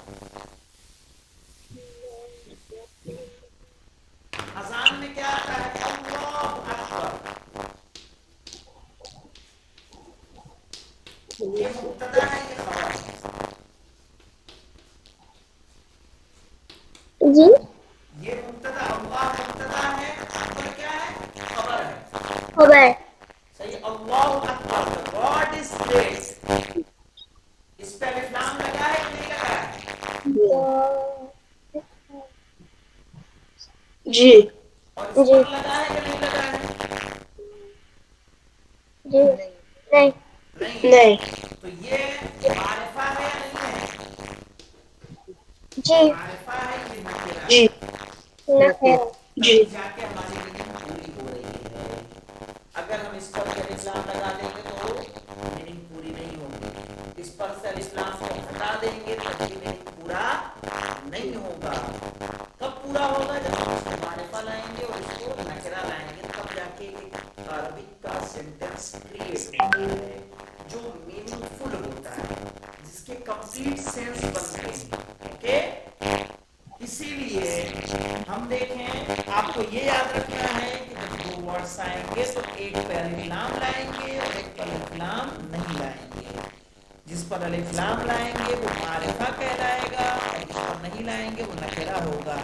اذان میں کیا آتا ہے؟ اللہ اکبر. یہ مبتدا ہے، یہ خبر ہے. جی یہ مبتدا، اللہ مبتدا ہے، اکبر کیا ہے؟ خبر ہے. خبر صحیح. اللہ اکبر، گاڈ از گریٹ، اس پہ الف لام لگا ہے کہ نہیں لگا ہے؟ جی اور اس پر لگا ہے کہ نہیں لگا ہے؟ جی نہیں نہیں تو یہ معرفہ ہے یا نہیں ہے؟ جی معرفہ ہے کہ نکرہ ہے؟ جی نخیر جی تب جا کے ہماری میننگ پوری ہو رہی ہے. اگر ہم اس پر سے الف لام لگا دیں گے تو میننگ پوری نہیں ہوگی. اس پر سے الف لام کو ہٹا دیں گے تب بھی میننگ پورا نہیں ہوگا. کب پورا ہوگا؟ جب ہم اس کو معرفہ لائیں گے اور اس کو نکرہ لائیں گے، تب جا کے ایک عربک کا سینٹینس کریٹ ہوتا ہے جو میننگ فل ہوتا ہے، جس کے کمپلیٹ سینس بنتے ہیں. اوکے، اسی لیے ہم دیکھیں، آپ کو یہ یاد رکھنا ہے کہ جب دو ورڈس آئیں گے تو ایک پہ الف لام لائیں گے اور ایک پر الف لام نہیں لائیں گے. جس پر الف لام لائیں گے وہ معرفہ کہلائے گا اور جس پر نہیں لائیں گے وہ نکرہ ہوگا.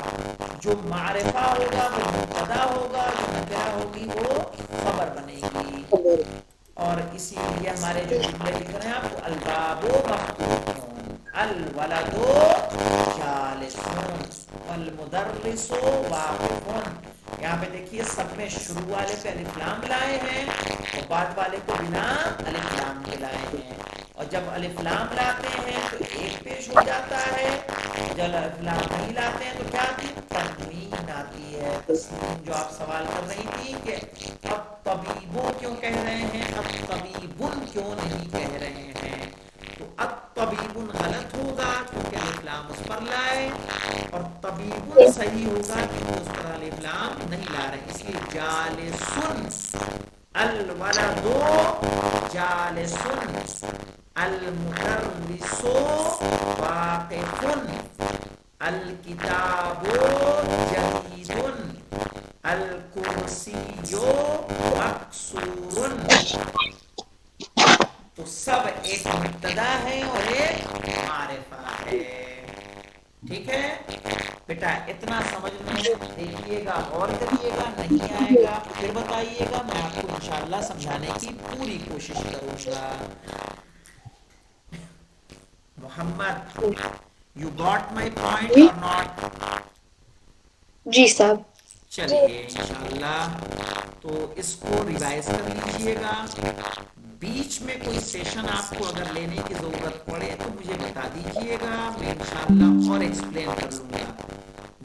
جو معرفہ ہوگا وہ مبتدا ہوگا، جو نکرہ ہوگی وہ خبر بنے گی. اور اسی لیے ہمارے جو جملے لکھ رہے ہیں آپ کو الباب مفتوح، الولد جالس، والمدرس واقف. یہاں پہ دیکھیے سب میں شروع والے پہ الف لام لائے ہیں اور بعد والے کو بنا الف لام کے لائے ہیں. اور جب الف لام لاتے ہیں تو ایک پیش ہو جاتا ہے، جب الف لام نہیں لاتے ہیں تو کیا آتی ہے؟ تنوین آتی ہے. تسلیم جو آپ سوال کر رہی تھی کہ اب طبیبوں کیوں کہہ رہے ہیں، اب طبیبن کیوں نہیں کہہ رہے ہیں، تو اب طبیبن غلط ہوگا کیونکہ الف لام اس پر لائے، اور طبیبن صحیح ہوگا کیونکہ اس پر الف لام نہیں لا رہے. اس لیے جالسن، الولد جالسن، المدرس واقف، الکتاب جدید، الکرسی مکسور. تو سب ایک مبتدا ہے اور ایک معرفہ ہے. ٹھیک ہے بیٹا، اتنا سمجھ میں دیکھیے گا، غور کریے گا، نہیں آئے گا پھر بتائیے گا، میں آپ کو انشاءاللہ سمجھانے کی پوری کوشش کروں گا. محمد، یو گاٹ مائی پوائنٹ اور ناٹ؟ جی صاحب. چلیے انشاءاللہ تو اس کو ریوائز کر لیجئے گا. بیچ میں کوئی سیشن آپ کو اگر لینے کی ضرورت پڑے تو مجھے بتا دیجئے گا، میں انشاءاللہ اور ایکسپلین کر لوں گا.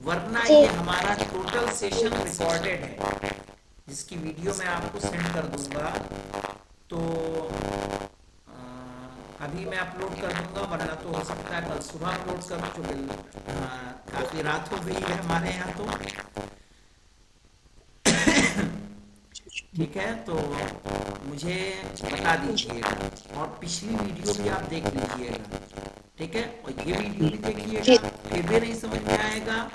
ورنہ یہ ہمارا ٹوٹل سیشن ریکارڈڈ ہے جس کی ویڈیو میں آپ کو سینڈ کر دوں گا. تو ابھی میں اپلوڈ کر دوں گا، ورنہ تو ہو سکتا ہے کل صبح اپلوڈ کروں، چونکہ کافی رات ہو گئی ہے ہمارے یہاں تو. ٹھیک ہے، تو مجھے بتا دیجیے گا، اور پچھلی ویڈیو بھی آپ دیکھ لیجیے گا. ٹھیک ہے، اور یہ ویڈیو بھی دیکھیے گا. پھر بھی نہیں سمجھ میں آئے گا،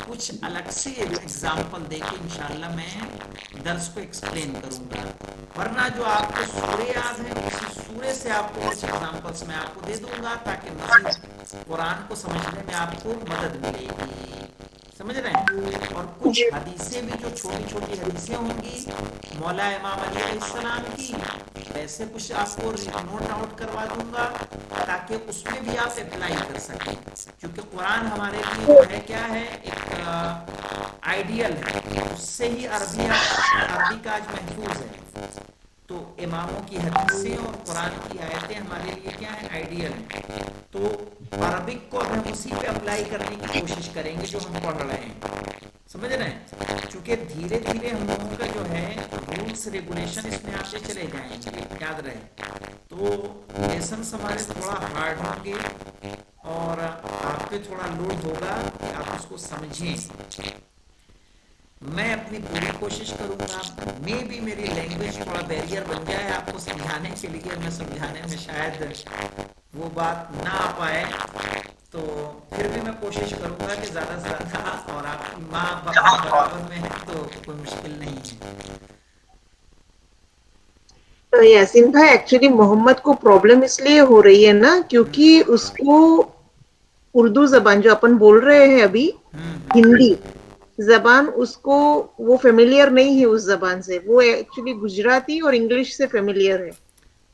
کچھ الگ سے ایگزامپل دے کے انشاءاللہ میں درس کو ایکسپلین کروں گا. ورنہ جو آپ کو سورے یاد ہیں، اسی سورے سے آپ کو کچھ ایگزامپلس میں آپ کو دے دوں گا، تاکہ مزید قرآن کو سمجھنے میں آپ کو مدد ملے گی. سمجھ رہے ہیں؟ اور کچھ حدیثیں بھی جو چھوٹی چھوٹی حدیثیں ہوں گی مولا امام علی علیہ السلام کی، ویسے کچھ آپ کو نوٹ آؤٹ کروا دوں گا، تاکہ اس میں بھی آپ اپلائی کر سکیں. کیونکہ قرآن ہمارے لیے جو ہے کیا ہے، ایک آئیڈیل ہے، اس سے ہی عربی کا آج محفوظ ہے. تو اماموں کی حدیثیں اور قرآن کی آیتیں ہمارے لیے کیا ہے، آئیڈیل ہیں. تو عربک کو اب ہم اسی پہ اپلائی کرنے کی کوشش کریں گے جو ہم پڑھ رہے ہیں. سمجھ رہے ہیں؟ چونکہ دھیرے دھیرے ہم لوگوں کا جو ہے رولس ریگولیشن اس میں آتے چلے جائیں گے، یاد رہے. تو لیسنس ہمارے تھوڑا ہارڈ ہوں گے، اور آپ پہ تھوڑا لوڈ ہوگا کہ آپ اس کو سمجھیں. میں اپنی پوری کوشش کروں گا. میں بھی میری لینگویج تھوڑا بیریئر بن جائے آپ کو سمجھانے کے لیے، میں سمجھانے میں شاید وہ بات نہ آ پائے، تو پھر بھی میں کوشش کروں گا کہ زیادہ سے زیادہ، اور آپ کی ماں باپ برابر میں ہے تو کوئی مشکل نہیں ہے. تو یاسین بھائی، ایکچولی محمد کو پرابلم اس لیے ہو رہی ہے نا، کیونکہ اس کو اردو زبان جو اپن بول رہے ہیں ابھی، ہندی زبان اس کو وہ فیملیئر نہیں ہے. اس زبان سے وہ ایکچولی گجراتی اور انگلش سے فیملیئر ہے.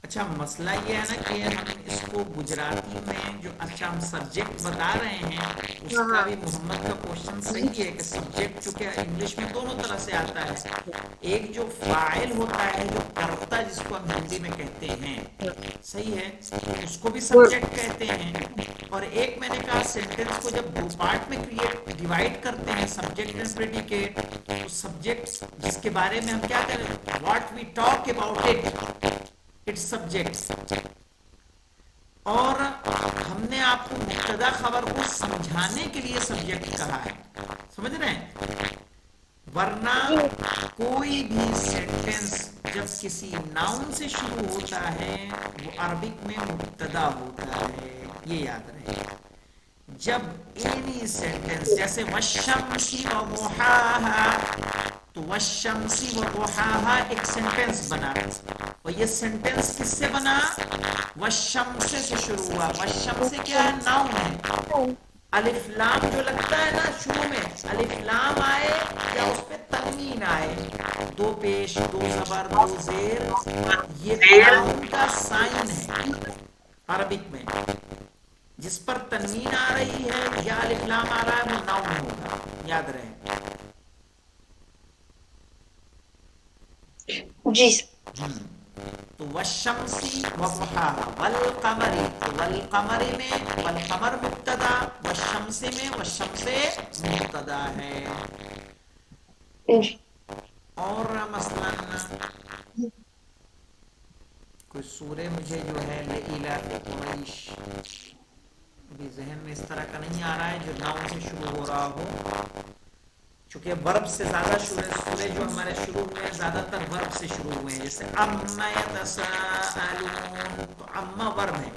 اچھا، مسئلہ یہ ہے نا کہ ہم اس کو گجراتی میں جو اچھا ہم سبجیکٹ بتا رہے ہیں، اس کا بھی محمد کا کوشچن صحیح ہے کہ سبجیکٹ چونکہ انگلش میں دونوں طرح سے آتا ہے. ایک جو فاعل ہوتا ہے، جو کرتا، جس کو ہم ہندی میں کہتے ہیں، صحیح ہے، اس کو بھی سبجیکٹ کہتے ہیں. اور ایک میں نے کہا سینٹینس کو جب دو پارٹ میں ڈیوائڈ کرتے ہیں، سبجیکٹ اینڈ پریڈیکیٹ، تو سبجیکٹ جس کے بارے میں ہم کیا کریں، what we talk about it, it's subject. اور ہم نے آپ کو مبتدا خبر کو سمجھانے کے لیے سبجیکٹ کہا ہے. سمجھ رہے ہیں؟ ورنہ کوئی بھی سینٹینس جب کسی ناؤن سے شروع ہوتا ہے وہ عربک میں مبتدا ہوتا ہے، یہ یاد رہے. جب اینی سینٹینس جیسے والشمسی وضحاها، تو والشمسی وضحاها ایک سینٹینس بنا، اور یہ سینٹینس کس سے بنا، والشمس سے شروع ہوا. والشمس کیا ہے، ناؤن ہے. الف لام جو لگتا ہے نا شروع میں، الف لام آئے یا اس پہ تنوین آئے، دو پیش، دو زبر، دو زیر، یہ ناؤن کا سائن ہے عربک میں. جس پر تنوین آ رہی ہے یا الف لام آ رہا ہے وہ ناؤن ہوگا، یاد رہے. جی. تو والشمسی وضحاها والقمر، تو والقمر میں والقمر مبتدا، والشمس میں والشمس مبتدا ہے. اور مثلا کوئی سورہ مجھے جو ہے لإلاف قریش، ابھی ذہن میں اس طرح کا نہیں آ رہا ہے جو ناؤن سے شروع ہو رہا ہو، چونکہ ورب سے زیادہ سورے جو ہمارے شروع ہوئے ہیں زیادہ تر ورب سے شروع ہوئے ہیں. جیسے اما یتساءلون، تو اما ورب ہے،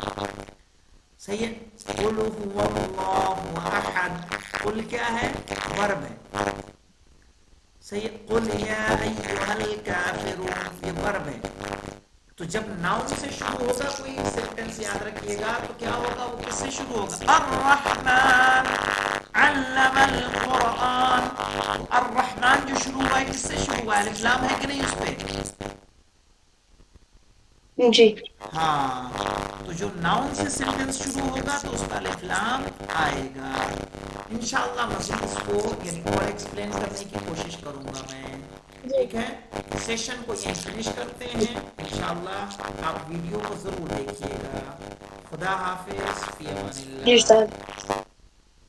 صحیح ہے. قل هو اللہ احد، قل کیا ہے، ورب ہے، صحیح ہے. قل یا ایھا الکافرون، یہ ورب ہے. تو جب ناؤن سے شروع ہوگا کوئی سینٹینس یاد رکھیے گا تو کیا ہوگا، وہ کس سے شروع ہوگا، الرحمن علم القرآن. الرحمن جو شروع ہوا ہے کس سے شروع ہوا ہے، الف لام ہے کہ نہیں اس پہ، جی. ہاں. تو جو ناؤن سے سینٹینس شروع ہوگا تو اس کا الف لام آئے گا. انشاءاللہ مزید اس کو یعنی اور ایکسپلین کرنے کی کوشش کروں گا میں. ٹھیک ہے، سیشن کو یہیں فنش کرتے ہیں. انشاءاللہ آپ ویڈیو کو ضرور دیکھیے گا. خدا حافظ، فی امان جی اللہ. سر.